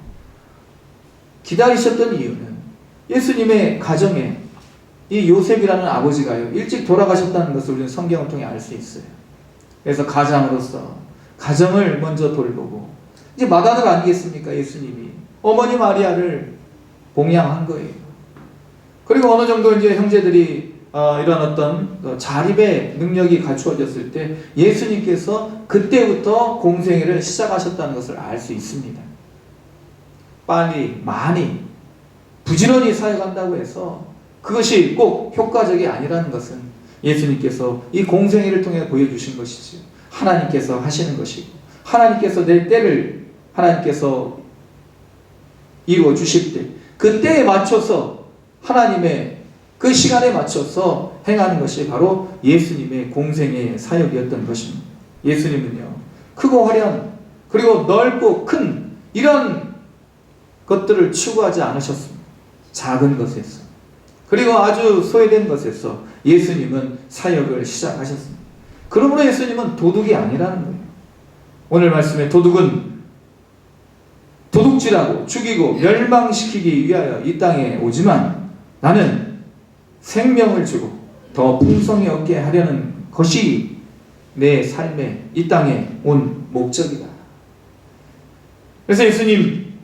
기다리셨던 이유는 예수님의 가정에 이 요셉이라는 아버지가요, 일찍 돌아가셨다는 것을 우리는 성경을 통해 알 수 있어요. 그래서 가장으로서 가정을 먼저 돌보고, 이제 맏아들 아니겠습니까? 예수님이 어머니 마리아를 봉양한 거예요. 그리고 어느 정도 이제 형제들이 이런 어떤 자립의 능력이 갖추어졌을 때 예수님께서 그때부터 공생애를 시작하셨다는 것을 알 수 있습니다. 빨리 많이 부지런히 사역한다고 해서 그것이 꼭 효과적이 아니라는 것은 예수님께서 이 공생애를 통해 보여주신 것이지, 하나님께서 하시는 것이고, 하나님께서 내 때를 하나님께서 이루어 주실 때 그 때에 맞춰서 하나님의 그 시간에 맞춰서 행하는 것이 바로 예수님의 공생애의 사역이었던 것입니다. 예수님은요, 크고 화려한 그리고 넓고 큰 이런 것들을 추구하지 않으셨습니다. 작은 것에서, 그리고 아주 소외된 것에서 예수님은 사역을 시작하셨습니다. 그러므로 예수님은 도둑이 아니라는 거예요. 오늘 말씀에 도둑은 도둑질하고 죽이고 멸망시키기 위하여 이 땅에 오지만 나는 생명을 주고 더 풍성히 얻게 하려는 것이 내 삶에 이 땅에 온 목적이다. 그래서 예수님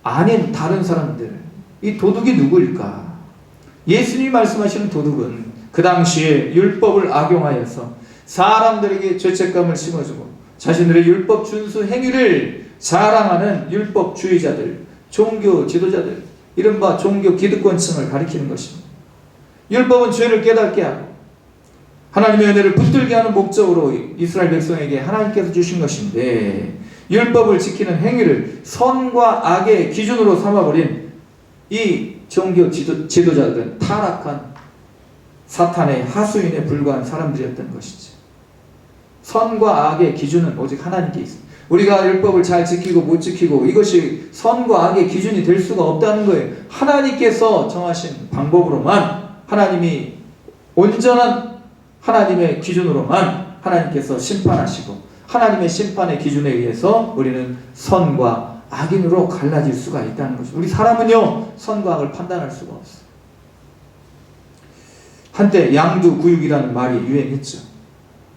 아닌 다른 사람들, 이 도둑이 누구일까? 예수님이 말씀하시는 도둑은 그 당시에 율법을 악용하여서 사람들에게 죄책감을 심어주고 자신들의 율법 준수 행위를 자랑하는 율법주의자들, 종교 지도자들, 이른바 종교 기득권층을 가리키는 것입니다. 율법은 죄를 깨닫게 하고 하나님의 은혜를 붙들게 하는 목적으로 이스라엘 백성에게 하나님께서 주신 것인데, 율법을 지키는 행위를 선과 악의 기준으로 삼아버린 이 종교 지도자들은 타락한 사탄의 하수인에 불과한 사람들이었던 것이지. 선과 악의 기준은 오직 하나님께 있습니다. 우리가 율법을 잘 지키고 못 지키고 이것이 선과 악의 기준이 될 수가 없다는 거예요. 하나님께서 정하신 방법으로만, 하나님이 온전한 하나님의 기준으로만 하나님께서 심판하시고, 하나님의 심판의 기준에 의해서 우리는 선과 악인으로 갈라질 수가 있다는 것입니다. 우리 사람은요, 선과 악을 판단할 수가 없어요. 한때 양두구육이라는 말이 유행했죠.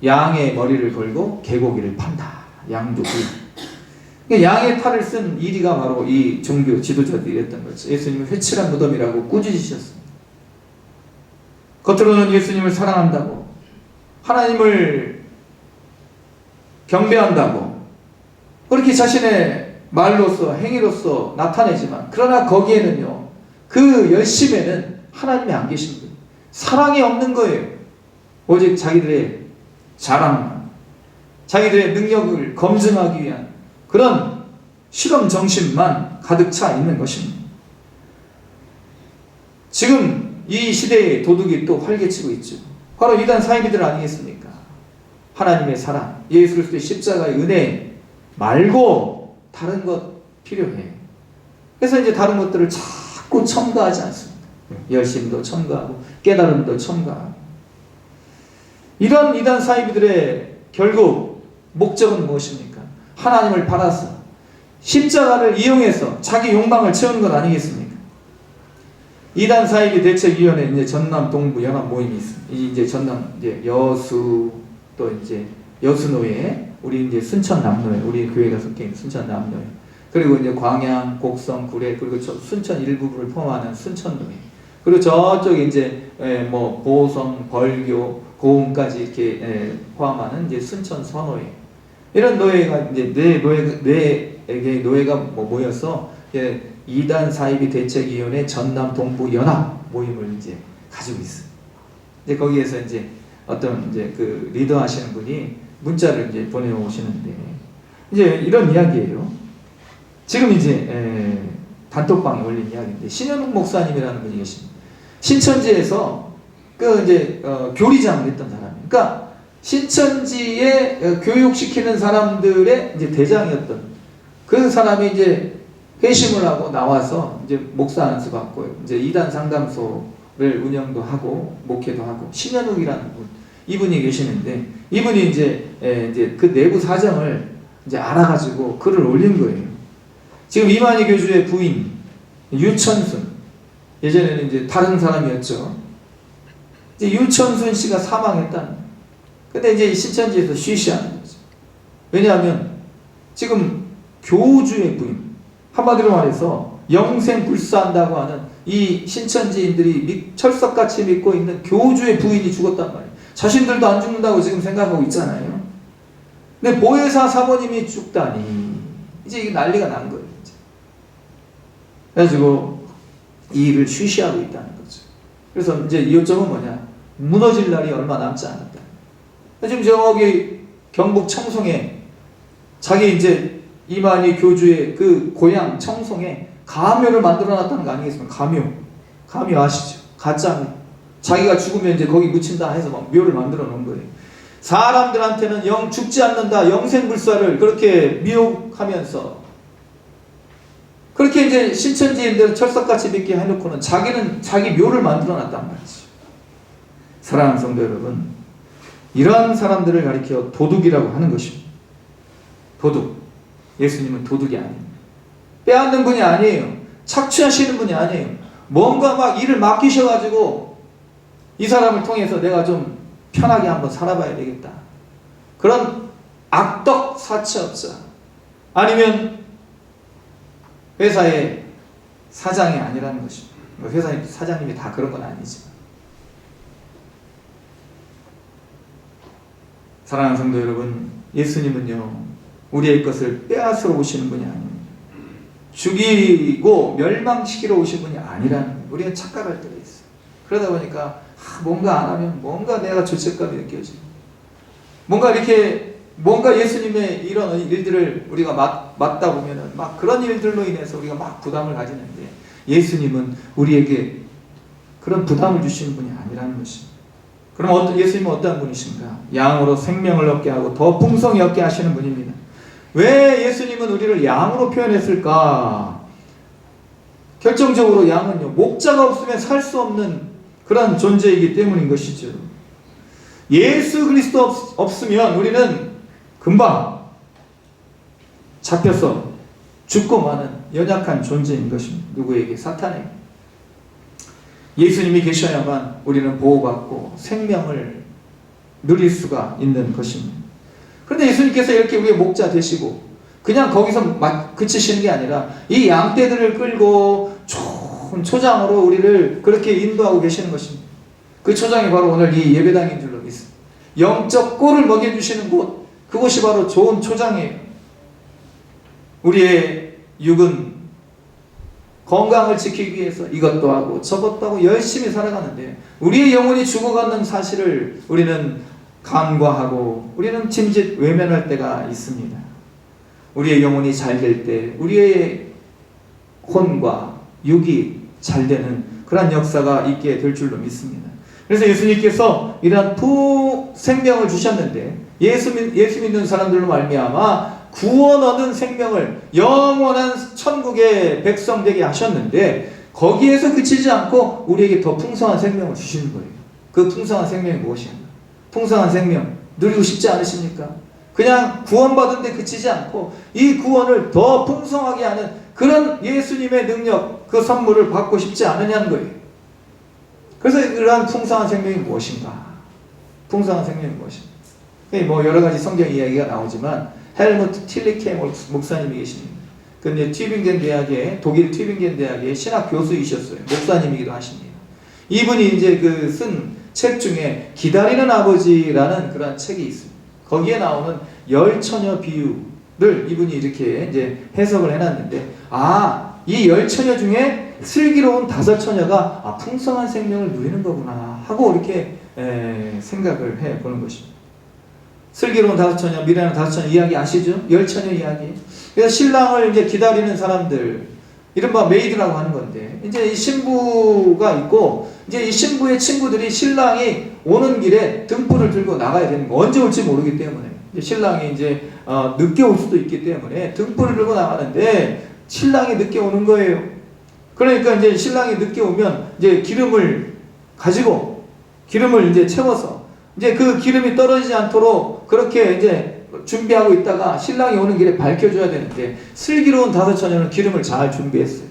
양의 머리를 걸고 개고기를 판다. 양두구육. 양의 탈을 쓴 이리가 바로 이 종교 지도자들이었던 거죠. 예수님은 회칠한 무덤이라고 꾸짖으셨습니다. 겉으로는 예수님을 사랑한다고, 하나님을 경배한다고 그렇게 자신의 말로서 행위로서 나타내지만, 그러나 거기에는요, 그 열심에는 하나님이 안 계신 거예요. 사랑이 없는 거예요. 오직 자기들의 자랑만, 자기들의 능력을 검증하기 위한 그런 실험 정신만 가득 차 있는 것입니다. 지금 이 시대의 도둑이 또 활개치고 있죠. 바로 이단 사이비들 아니겠습니까? 하나님의 사랑, 예수 그리스도의 십자가의 은혜 말고 다른 것 필요해. 그래서 이제 다른 것들을 자꾸 첨가하지 않습니다. 열심도 첨가하고 깨달음도 첨가하고. 이런 이단 사이비들의 결국 목적은 무엇입니까? 하나님을 팔아서 십자가를 이용해서 자기 욕망을 채우는 것 아니겠습니까? 이단 사이비 대책위원회 이제 전남 동부 연합 모임이 있습니다. 이제 전남 이제 여수 또 이제 여수노회, 우리 이제 순천 남노회, 우리 교회가 속해 있는 순천 남노회, 그리고 이제 광양, 곡성, 구례, 그리고 순천 일부를 포함하는 순천노회, 그리고 저쪽에 이제 뭐 보성, 벌교, 고흥까지 이렇게 포함하는 이제 순천 서노회, 이런 노예가 이제 네 개의 노예가 모여서 이단 사이비 대책위원회 전남 동부 연합 모임을 이제 가지고 있어요. 이제 거기에서 이제 어떤 이제 그 리더 하시는 분이 문자를 이제 보내오시는데, 이제 이런 이야기예요. 지금 이제 단톡방에 올린 이야기인데, 신현욱 목사님이라는 분이 계십니다. 신천지에서 그 이제 교리장을 했던 사람이에요. 그러니까 신천지에 교육시키는 사람들의 이제 대장이었던 그 사람이 이제 회심을 하고 나와서 이제 목사 안수 받고 이제 이단 상담소를 운영도 하고 목회도 하고, 신현욱이라는 분, 이분이 계시는데, 이분이 이제 그 내부 사정을 이제 알아가지고 글을 올린 거예요. 지금 이만희 교주의 부인 유천순, 예전에는 이제 다른 사람이었죠. 이제 유천순 씨가 사망했다는. 근데 이제 신천지에서 쉬쉬하는 거죠. 왜냐하면 지금 교주의 부인, 한마디로 말해서 영생 불사한다고 하는 이 신천지인들이 철석같이 믿고 있는 교주의 부인이 죽었단 말이에요. 자신들도 안 죽는다고 지금 생각하고 있잖아요. 근데 보혜사 사모님이 죽다니 이제 이게 난리가 난 거예요. 이제. 그래가지고 이 일을 쉬쉬하고 있다는 거죠. 그래서 이제 이 요점은 뭐냐? 무너질 날이 얼마 남지 않았다. 지금 저기 경북 청송에 자기 이제 이만희 교주의 그 고향 청송에 가묘를 만들어놨다는 거 아니겠습니까? 가묘 아시죠? 가짜묘. 자기가 죽으면 이제 거기 묻힌다 해서 막 묘를 만들어 놓은 거예요. 사람들한테는 죽지 않는다, 영생불사를 그렇게 미혹하면서 그렇게 이제 신천지인들은 철석같이 믿게 해놓고는 자기는 자기 묘를 만들어 놨단 말이죠. 사랑하는 성도 여러분, 이러한 사람들을 가리켜 도둑이라고 하는 것입니다. 도둑. 예수님은 도둑이 아닙니다. 빼앗는 분이 아니에요. 착취하시는 분이 아니에요. 뭔가 막 일을 맡기셔가지고 이 사람을 통해서 내가 좀 편하게 한번 살아봐야 되겠다, 그런 악덕 사채업자, 아니면 회사의 사장이 아니라는 것입니다. 회사 사장님이 다 그런 건 아니지만. 사랑하는 성도 여러분, 예수님은요, 우리의 것을 빼앗으러 오시는 분이 아닙니다. 죽이고 멸망시키러 오신 분이 아니라는 거예요. 우리가 착각할 때가 있어요. 그러다 보니까 뭔가 안 하면 뭔가 내가 죄책감이 느껴지고, 뭔가 이렇게 뭔가 예수님의 이런 일들을 우리가 맡다 보면은 막 그런 일들로 인해서 우리가 막 부담을 가지는데, 예수님은 우리에게 그런 부담을 주시는 분이 아니라는 것입니다. 그럼 예수님은 어떤 분이신가? 양으로 생명을 얻게 하고 더 풍성히 얻게 하시는 분입니다. 왜 예수님은 우리를 양으로 표현했을까? 결정적으로 양은요, 목자가 없으면 살 수 없는 그런 존재이기 때문인 것이죠. 예수 그리스도 없으면 우리는 금방 잡혀서 죽고 마는 연약한 존재인 것입니다. 누구에게? 사탄에게. 예수님이 계셔야만 우리는 보호받고 생명을 누릴 수가 있는 것입니다. 그런데 예수님께서 이렇게 우리의 목자 되시고 그냥 거기서 그치시는 게 아니라 이 양떼들을 끌고 좋은 초장으로 우리를 그렇게 인도하고 계시는 것입니다. 그 초장이 바로 오늘 이 예배당인 줄로 믿습니다. 영적 꼴을 먹여주시는 곳, 그곳이 바로 좋은 초장이에요. 우리의 육은 건강을 지키기 위해서 이것도 하고 저것도 하고 열심히 살아가는데 우리의 영혼이 죽어가는 사실을 우리는 간과하고 우리는 짐짓 외면할 때가 있습니다. 우리의 영혼이 잘 될 때 우리의 혼과 육이 잘 되는 그런 역사가 있게 될 줄로 믿습니다. 그래서 예수님께서 이러한 생명을 주셨는데 예수 믿는 사람들로 말미암아 구원 얻은 생명을 영원한 천국의 백성 되게 하셨는데 거기에서 그치지 않고 우리에게 더 풍성한 생명을 주시는 거예요. 그 풍성한 생명이 무엇입니까? 풍성한 생명 누리고 싶지 않으십니까? 그냥 구원받은 데 그치지 않고 이 구원을 더 풍성하게 하는 그런 예수님의 능력, 그 선물을 받고 싶지 않으냐는 거예요. 그래서 그러한 풍성한 생명이 무엇인가? 풍성한 생명이 무엇인가? 뭐 여러 가지 성경 이야기가 나오지만 헬무트 틸리케 목사님이 계십니다. 근데 독일 튜빙겐 대학의 신학 교수이셨어요. 목사님이기도 하십니다. 이분이 이제 그 쓴 책 중에 기다리는 아버지라는 그런 책이 있습니다. 거기에 나오는 열처녀 비유를 이분이 이렇게 이제 해석을 해놨는데, 이 열처녀 중에 슬기로운 5처녀가 풍성한 생명을 누리는 거구나 하고 이렇게 생각을 해보는 것입니다. 슬기로운 5처녀, 미련한 5처녀 이야기 아시죠? 열처녀 이야기. 그래서 신랑을 이제 기다리는 사람들, 이른바 메이드라고 하는 건데, 이제 이 신부가 있고, 이제 이 신부의 친구들이 신랑이 오는 길에 등불을 들고 나가야 되는 거, 언제 올지 모르기 때문에. 이제 신랑이 이제 늦게 올 수도 있기 때문에 등불을 들고 나가는데, 신랑이 늦게 오는 거예요. 그러니까 이제 신랑이 늦게 오면 이제 기름을 이제 채워서 이제 그 기름이 떨어지지 않도록 그렇게 이제 준비하고 있다가 신랑이 오는 길에 밝혀줘야 되는데, 슬기로운 5처녀는 기름을 잘 준비했어요.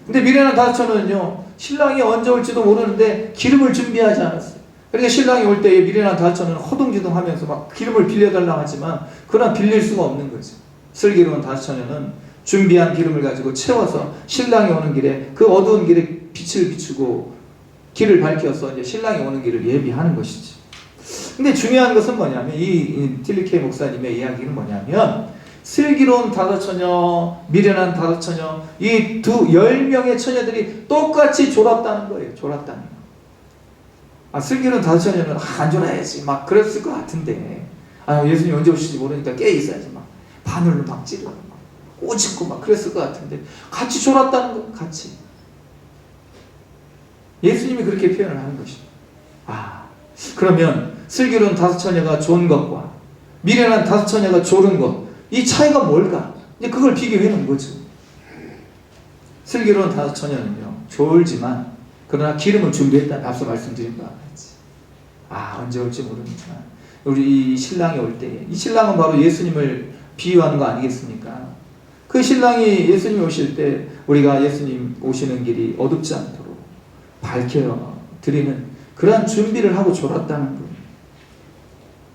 근데 미련한 5처녀는요, 신랑이 언제 올지도 모르는데 기름을 준비하지 않았어요. 그러니까 신랑이 올 때 미련한 5처녀는 허둥지둥 하면서 막 기름을 빌려달라고 하지만 그러나 빌릴 수가 없는 거죠. 슬기로운 5처녀는 준비한 기름을 가지고 채워서 신랑이 오는 길에, 그 어두운 길에 빛을 비추고 길을 밝혀서 이제 신랑이 오는 길을 예비하는 것이죠. 근데 중요한 것은 뭐냐면, 이 틸리케 목사님의 이야기는 뭐냐면, 슬기로운 5처녀, 미련한 5처녀, 이 10명의 처녀들이 똑같이 졸았다는 거예요. 졸았다는 거. 슬기로운 5처녀는 안 졸아야지 막 그랬을 것 같은데, 예수님 언제 오실지 모르니까 깨 있어야지 막 바늘로 막 찌르고 막 꼬집고 막 그랬을 것 같은데, 같이 졸았다는 거. 같이. 예수님이 그렇게 표현을 하는 것입니다. 그러면 슬기로운 5처녀가 좋은 것과 미련한 5처녀가 졸은 것, 이 차이가 뭘까? 이제 그걸 비교해 놓은 거죠. 슬기로운 5처녀는요, 졸지만 그러나 기름을 준비했다. 앞서 말씀드린 바와 같이. 언제 올지 모르니까 우리 이 신랑이 올 때, 이 신랑은 바로 예수님을 비유하는 거 아니겠습니까? 그 신랑이 예수님 오실 때 우리가 예수님 오시는 길이 어둡지 않도록 밝혀 드리는 그러한 준비를 하고 졸았다는 거예요.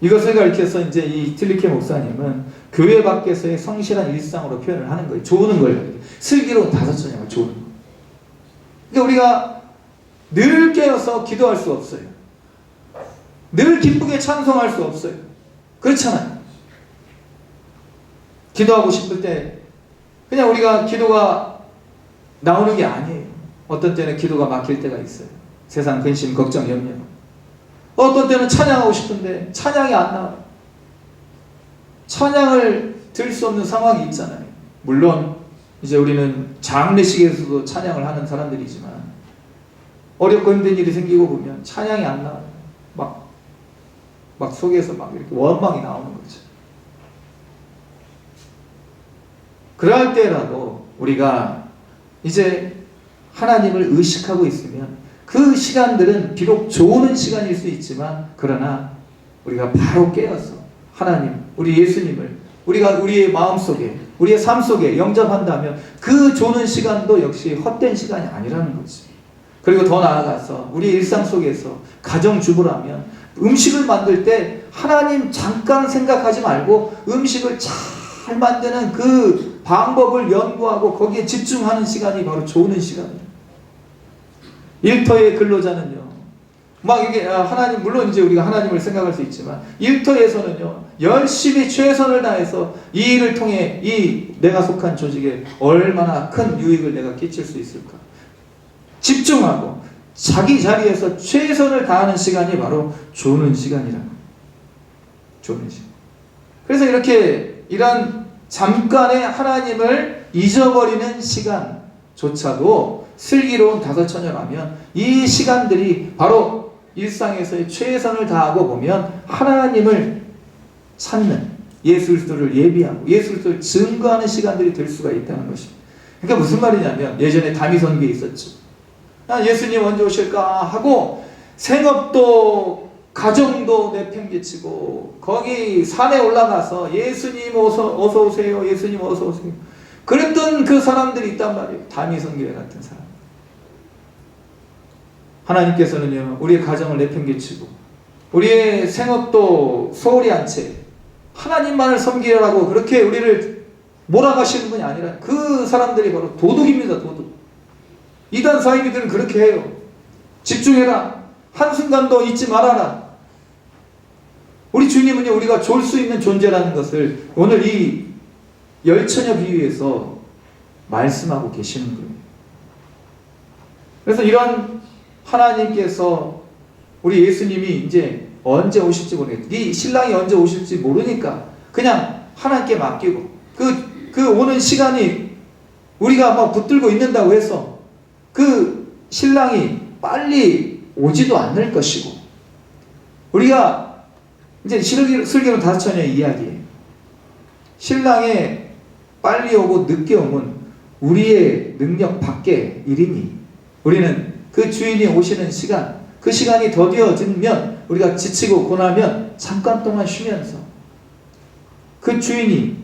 이것을 가리켜서 이제 이 틸리케 목사님은 교회 밖에서의 성실한 일상으로 표현을 하는 거예요. 조는 걸. 슬기로운 5처녀가 조는 거. 그러니까 우리가 늘 깨어서 기도할 수 없어요. 늘 기쁘게 찬송할 수 없어요. 그렇잖아요. 기도하고 싶을 때 그냥 우리가 기도가 나오는 게 아니에요. 어떤 때는 기도가 막힐 때가 있어요. 세상 근심, 걱정, 염려. 어떤 때는 찬양하고 싶은데 찬양이 안 나와요. 찬양을 들 수 없는 상황이 있잖아요. 물론 이제 우리는 장례식에서도 찬양을 하는 사람들이지만 어렵고 힘든 일이 생기고 보면 찬양이 안 나와요. 막 속에서 막 이렇게 원망이 나오는 거죠. 그럴 때라도 우리가 이제 하나님을 의식하고 있으면 그 시간들은 비록 좋은 시간일 수 있지만, 그러나 우리가 바로 깨어서 하나님, 우리 예수님을 우리가 우리의 마음속에, 우리의 삶 속에 영접한다면 그 좋은 시간도 역시 헛된 시간이 아니라는 거지. 그리고 더 나아가서 우리 일상 속에서 가정주부라면 음식을 만들 때 하나님 잠깐 생각하지 말고 음식을 잘 잘 만드는 그 방법을 연구하고 거기에 집중하는 시간이 바로 조는 시간이에요. 일터의 근로자는요, 막 이게 하나님, 물론 이제 우리가 하나님을 생각할 수 있지만 일터에서는요 열심히 최선을 다해서 이 일을 통해 이 내가 속한 조직에 얼마나 큰 유익을 내가 끼칠 수 있을까 집중하고 자기 자리에서 최선을 다하는 시간이 바로 조는 시간이라고. 조는 시간. 그래서 이렇게 이런 잠깐의 하나님을 잊어버리는 시간조차도 슬기로운 다섯 처녀라면 이 시간들이 바로 일상에서의 최선을 다하고 보면 하나님을 찾는, 예수 그리스도를 예비하고 예수 그리스도를 증거하는 시간들이 될 수가 있다는 것입니다. 그러니까 무슨 말이냐면 예전에 다미선교에 있었죠. 예수님 언제 오실까 하고 생업도 가정도 내팽개치고 거기 산에 올라가서 예수님 어서 오세요, 예수님 어서 오세요 그랬던 그 사람들이 있단 말이에요. 다미선교회 같은 사람. 하나님께서는요 우리의 가정을 내팽개치고 우리의 생업도 소홀히 한 채 하나님만을 섬기라고 그렇게 우리를 몰아가시는 분이 아니라 그 사람들이 바로 도둑입니다. 도둑. 이단 사이비들은 그렇게 해요. 집중해라. 한순간도 잊지 말아라. 우리 주님은요 우리가 졸 수 있는 존재라는 것을 오늘 이 열처녀 비유에서 말씀하고 계시는 거예요. 그래서 이런 하나님께서 우리 예수님이 이제 언제 오실지 모르겠다. 네 신랑이 언제 오실지 모르니까 그냥 하나님께 맡기고 그 오는 시간이 우리가 막 붙들고 있는다고 해서 그 신랑이 빨리 오지도 않을 것이고 우리가 이제 슬기로운 다섯 처녀의 이야기예요. 신랑이 빨리 오고 늦게 오면 우리의 능력 밖의 일이니 우리는 그 주인이 오시는 시간 그 시간이 더뎌지면 우리가 지치고 고나면 잠깐 동안 쉬면서 그 주인이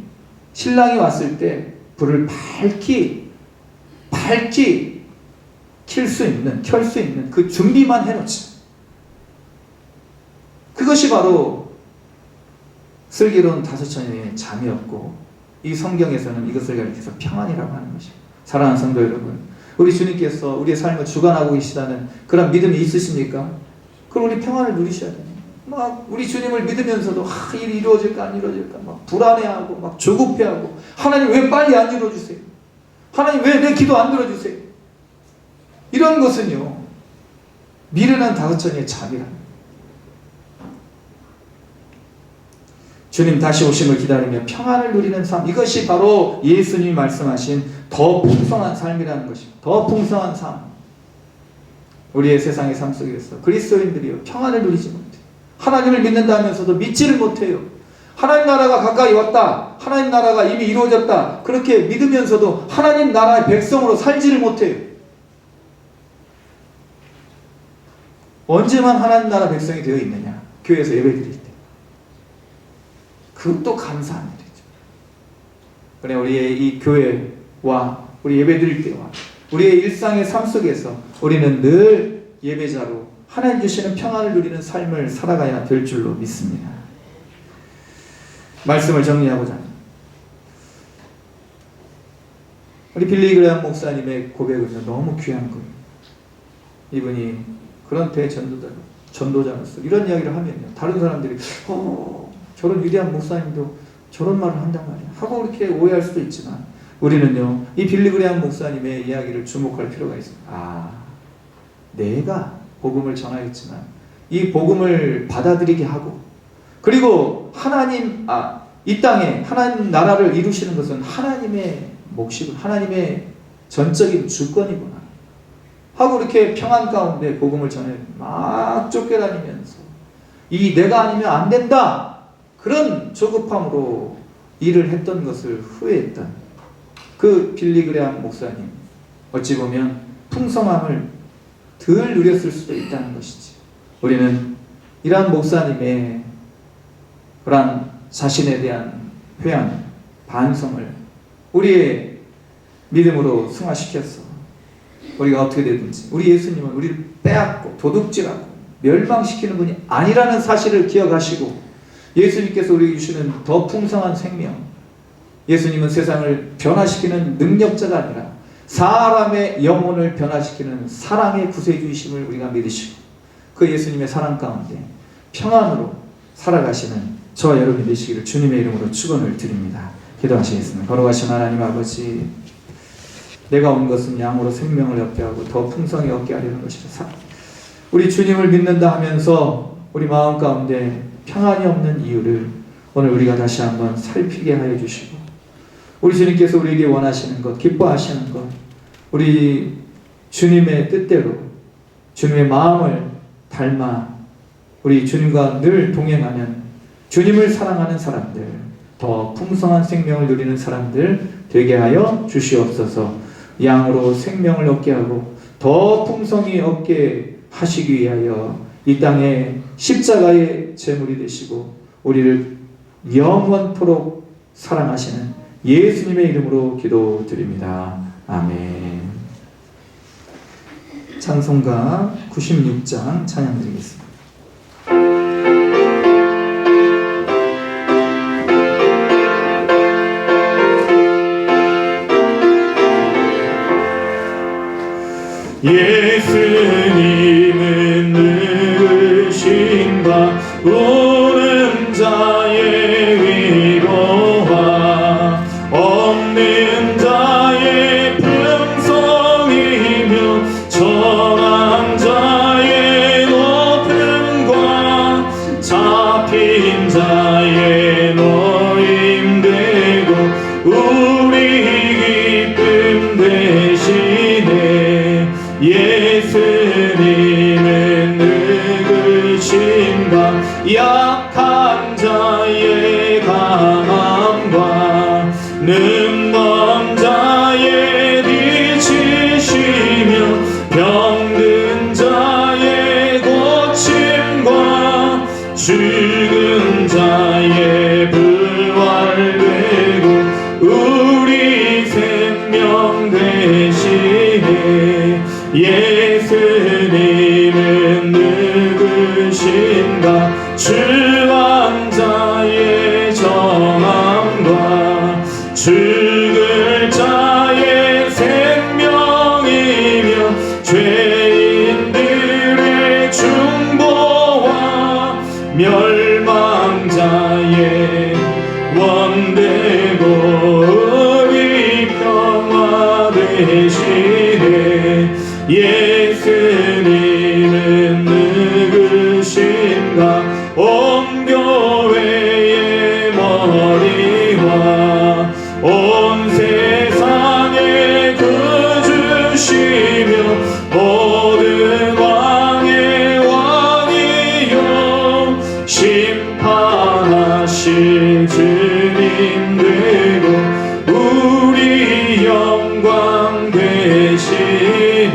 신랑이 왔을 때 불을 밝히 켤 수 있는 그 준비만 해놓지. 그것이 바로 슬기로운 다섯 처녀의 잠이었고 이 성경에서는 이것을 가리켜서 평안이라고 하는 것입니다. 사랑하는 성도 여러분, 우리 주님께서 우리의 삶을 주관하고 계시다는 그런 믿음이 있으십니까? 그럼 우리 평안을 누리셔야 돼요. 막 우리 주님을 믿으면서도 일이 이루어질까 안 이루어질까 막 불안해하고 막 조급해하고 하나님 왜 빨리 안 이루어주세요? 하나님 왜 내 기도 안 들어주세요? 이런 것은요 미련한 다섯 처녀의 잠이랍니다. 주님 다시 오심을 기다리며 평안을 누리는 삶, 이것이 바로 예수님이 말씀하신 더 풍성한 삶이라는 것입니다. 더 풍성한 삶. 우리의 세상의 삶 속에서 그리스도인들이요 평안을 누리지 못해요. 하나님을 믿는다 하면서도 믿지를 못해요. 하나님 나라가 가까이 왔다, 하나님 나라가 이미 이루어졌다, 그렇게 믿으면서도 하나님 나라의 백성으로 살지를 못해요. 언제만 하나님 나라 백성이 되어 있느냐? 교회에서 예배드릴 때. 그것도 감사한 일이죠. 그래 우리의 이 교회와 우리 예배드릴 때와 우리의 일상의 삶 속에서 우리는 늘 예배자로 하나님 주시는 평안을 누리는 삶을 살아가야 될 줄로 믿습니다. 말씀을 정리하고자 합니다. 우리 빌리 그레이엄 목사님의 고백은 너무 귀한 거예요. 이분이 그런 대전도자로서 이런 이야기를 하면요 다른 사람들이 저런 위대한 목사님도 저런 말을 한단 말이야 하고 이렇게 오해할 수도 있지만 우리는요 이 빌리 그레이엄 목사님의 이야기를 주목할 필요가 있습니다. 내가 복음을 전하였지만 이 복음을 받아들이게 하고 그리고 하나님 이 땅에 하나님 나라를 이루시는 것은 하나님의 몫이고 하나님의 전적인 주권이구나 하고 이렇게 평안 가운데 복음을 전해 막 쫓겨다니면서 이 내가 아니면 안 된다 그런 조급함으로 일을 했던 것을 후회했던 그 빌리 그레이엄 목사님 어찌 보면 풍성함을 덜 누렸을 수도 있다는 것이지. 우리는 이러한 목사님의 그러한 자신에 대한 회한 반성을 우리의 믿음으로 승화시켰어. 우리가 어떻게 되든지 우리 예수님은 우리를 빼앗고 도둑질하고 멸망시키는 분이 아니라는 사실을 기억하시고 예수님께서 우리에게 주시는 더 풍성한 생명 예수님은 세상을 변화시키는 능력자가 아니라 사람의 영혼을 변화시키는 사랑의 구세주이심을 우리가 믿으시고 그 예수님의 사랑 가운데 평안으로 살아가시는 저와 여러분이 되시기를 주님의 이름으로 축원을 드립니다. 기도하시겠습니다. 거룩하신 하나님 아버지, 내가 온 것은 양으로 생명을 얻게 하고 더 풍성히 얻게 하려는 것이라. 우리 주님을 믿는다 하면서 우리 마음 가운데 평안이 없는 이유를 오늘 우리가 다시 한번 살피게 하여 주시고, 우리 주님께서 우리에게 원하시는 것, 기뻐하시는 것, 우리 주님의 뜻대로 주님의 마음을 닮아 우리 주님과 늘 동행하는, 주님을 사랑하는 사람들, 더 풍성한 생명을 누리는 사람들 되게 하여 주시옵소서. 양으로 생명을 얻게 하고 더 풍성히 얻게 하시기 위하여 이 땅에 십자가의 제물이 되시고 우리를 영원토록 사랑하시는 예수님의 이름으로 기도드립니다. 아멘. 찬송가 96장 찬양 드리겠습니다. 예수님은 누구신가 우는 자의 위로와 없는 자의 풍성이며 전한 자의 높음과 잡힌 자의 노임되고 우리 기쁨 되시네. 예수님은 누구신가 약한 자의 강함과 능먼 자의 빛이시며 병든 자의 고침과 죽은 자의 부활되고 우리 생명 되시네. 예수님은 누구신가 주한 자의 정함과 죽을 자의 생명이며 죄인들의 중보와 멸망자의 원되고 우리 평화 되시네. 예수님은 누구신가 온 교회의 머리와 온 세상의 구주시며 모든 왕의 왕이요 심판하실 주님 되고 우리 영광 되시네.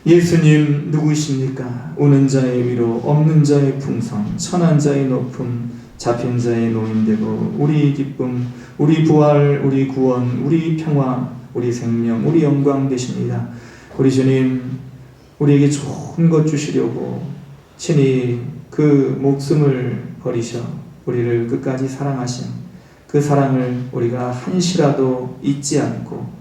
예수님 누구십니까? 우는 자의 위로, 없는 자의 풍성, 천한 자의 높음, 잡힌 자의 노임되고 우리 기쁨, 우리 부활, 우리 구원, 우리 평화, 우리 생명, 우리 영광 되십니다. 우리 주님, 우리에게 좋은 것 주시려고 친히 그 목숨을 버리셔 우리를 끝까지 사랑하신 그 사랑을 우리가 한시라도 잊지 않고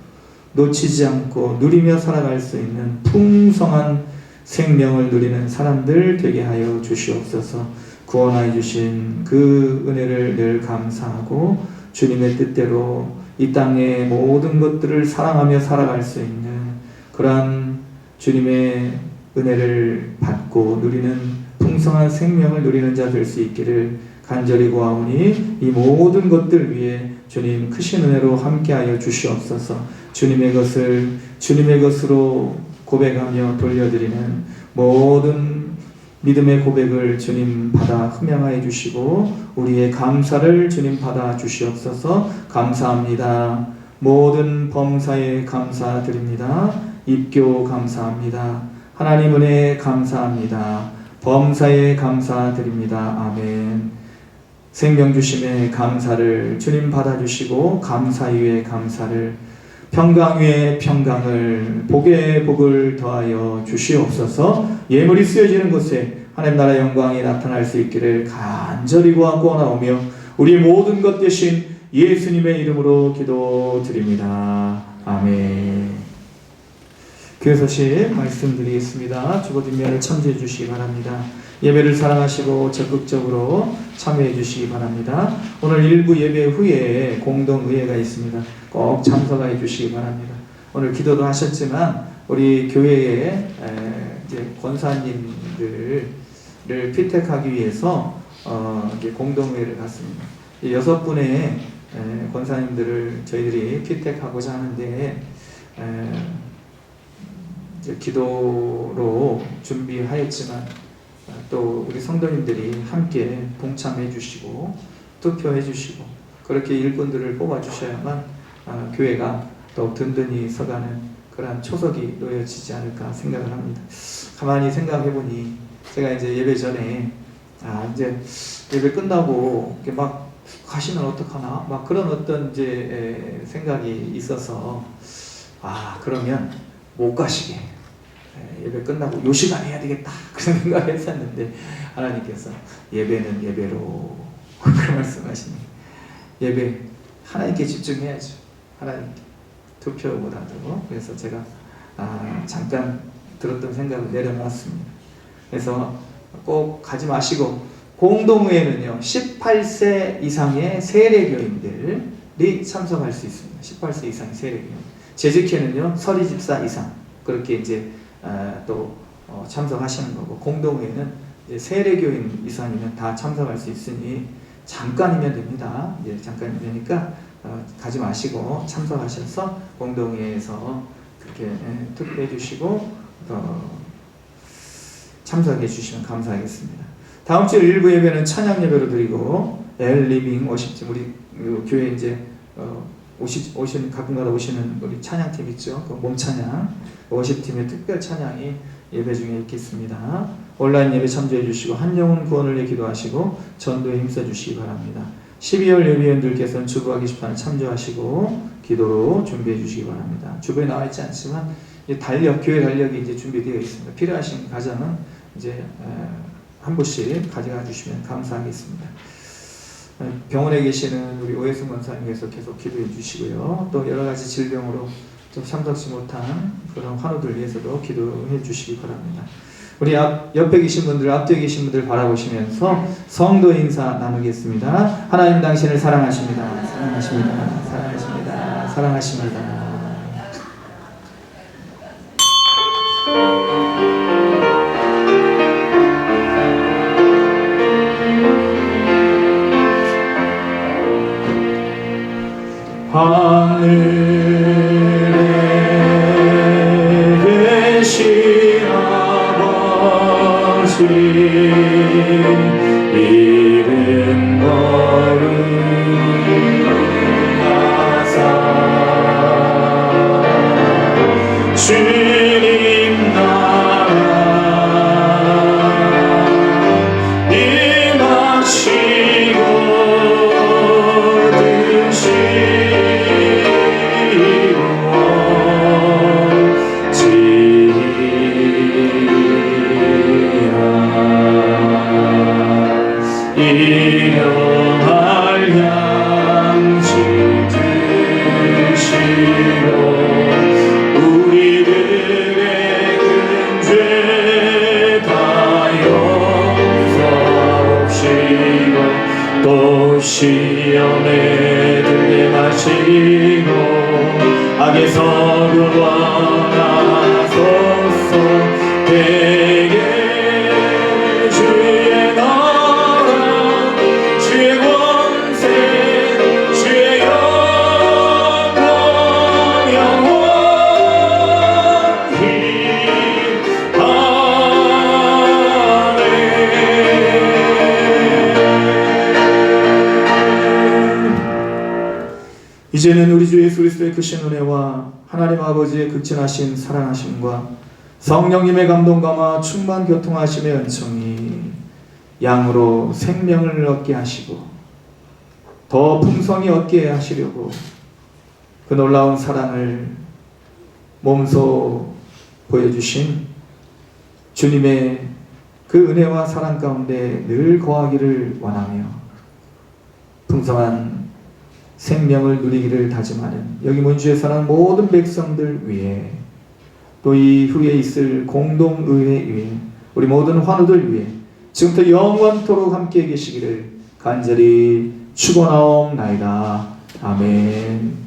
놓치지 않고 누리며 살아갈 수 있는 풍성한 생명을 누리는 사람들 되게 하여 주시옵소서. 구원하여 주신 그 은혜를 늘 감사하고 주님의 뜻대로 이 땅의 모든 것들을 사랑하며 살아갈 수 있는 그러한 주님의 은혜를 받고 누리는 풍성한 생명을 누리는 자 될 수 있기를 간절히 구하오니 이 모든 것들 위해 주님 크신 은혜로 함께하여 주시옵소서. 주님의 것을 주님의 것으로 고백하며 돌려드리는 모든 믿음의 고백을 주님 받아 흠양하여 주시고 우리의 감사를 주님 받아 주시옵소서. 감사합니다. 모든 범사에 감사드립니다. 입교 감사합니다. 하나님 은혜 감사합니다. 범사에 감사드립니다. 아멘. 생명 주심에 감사를 주님 받아주시고 감사 위에 감사를, 평강 위에 평강을, 복에 복을 더하여 주시옵소서. 예물이 쓰여지는 곳에 하나님 나라의 영광이 나타날 수 있기를 간절히 구하오며 우리 모든 것 되신 예수님의 이름으로 기도드립니다. 아멘. 교회 소식 말씀드리겠습니다. 주보 뒷면을 참조해 주시기 바랍니다. 예배를 사랑하시고 적극적으로 참여해 주시기 바랍니다. 오늘 일부 예배 후에 공동의회가 있습니다. 꼭 참석해 주시기 바랍니다. 오늘 기도도 하셨지만 우리 교회의 이제 권사님들을 피택하기 위해서 이제 공동회의를 갖습니다. 6분의 권사님들을 저희들이 피택하고자 하는데 이제 기도로 준비하였지만 또 우리 성도님들이 함께 동참해 주시고 투표해 주시고 그렇게 일꾼들을 뽑아 주셔야만 교회가 더욱 든든히 서가는 그러한 초석이 놓여지지 않을까 생각을 합니다. 가만히 생각해 보니 제가 이제 예배 전에 이제 예배 끝나고 이렇게 막 가시면 어떡하나 막 그런 어떤 이제 생각이 있어서 그러면 못 가시게 예배 끝나고 요 시간 해야 되겠다 그런 생각을 했었는데 하나님께서 예배는 예배로 그런 말씀하시니 예배 하나님께 집중해야죠. 하나님께 투표보다도. 그래서 제가 잠깐 들었던 생각을 내려놨습니다. 그래서 꼭 가지 마시고 공동회에는요 18세 이상의 세례교인들이 참석할 수 있습니다. 18세 이상의 세례교인. 재직회는요 서리 집사 이상 그렇게 이제 또 참석하시는 거고 공동회는 이제 세례교인 이상이면 다 참석할 수 있으니 잠깐이면 됩니다. 이제 잠깐이면 되니까 가지 마시고 참석하셔서 공동회에서 그렇게 투표해 주시고 참석해 주시면 감사하겠습니다. 다음 주 일부 예배는 찬양 예배로 드리고 엘리빙 워십팀 우리 교회 이제 오시는 가끔가다 오시는 우리 찬양팀 있죠. 그 몸찬양 워십팀의 특별 찬양이 예배 중에 있겠습니다. 온라인 예배 참조해 주시고 한 영혼 구원을 위해 기도하시고 전도에 힘써 주시기 바랍니다. 12월 예비원들께서는 주보와 게시판에 참조하시고 기도로 준비해 주시기 바랍니다. 주보에 나와 있지 않지만 교회 달력이 이제 준비되어 있습니다. 필요하신 가정은 이제 한 부씩 가져가 주시면 감사하겠습니다. 병원에 계시는 우리 오해승 권사님께서 계속 기도해 주시고요. 또 여러 가지 질병으로 좀 참석지 못한 그런 환우들 위해서도 기도해 주시기 바랍니다. 우리 옆에 계신 분들, 앞뒤에 계신 분들 바라보시면서 성도 인사 나누겠습니다. 하나님 당신을 사랑하십니다. 사랑하십니다. 사랑하십니다. 사랑하십니다. 하늘에 계신 아버지 이름 거룩하사 주님 나라 임하시고 일용할 양식 드시고 우리들의 근죄 다 용서하옵시고 또 시험에 들게 마시고 악에서 구원하소서. 되게 주의 나라 주의 권세 주의 영광 영원히 아멘. 이제는 우리 주 예수 그리스도의 크신 은혜와 하나님 아버지의 극진하신 사랑하심과 성령님의 감동감화 충만 교통하심의 은총이 양으로 생명을 얻게 하시고 더 풍성히 얻게 하시려고 그 놀라운 사랑을 몸소 보여주신 주님의 그 은혜와 사랑 가운데 늘 거하기를 원하며 풍성한 생명을 누리기를 다짐하는 여기 문주에 사는 모든 백성들 위해 또 이후에 있을 공동의회 위해 우리 모든 환우들 위해 지금부터 영원토록 함께 계시기를 간절히 축원하옵나이다. 아멘.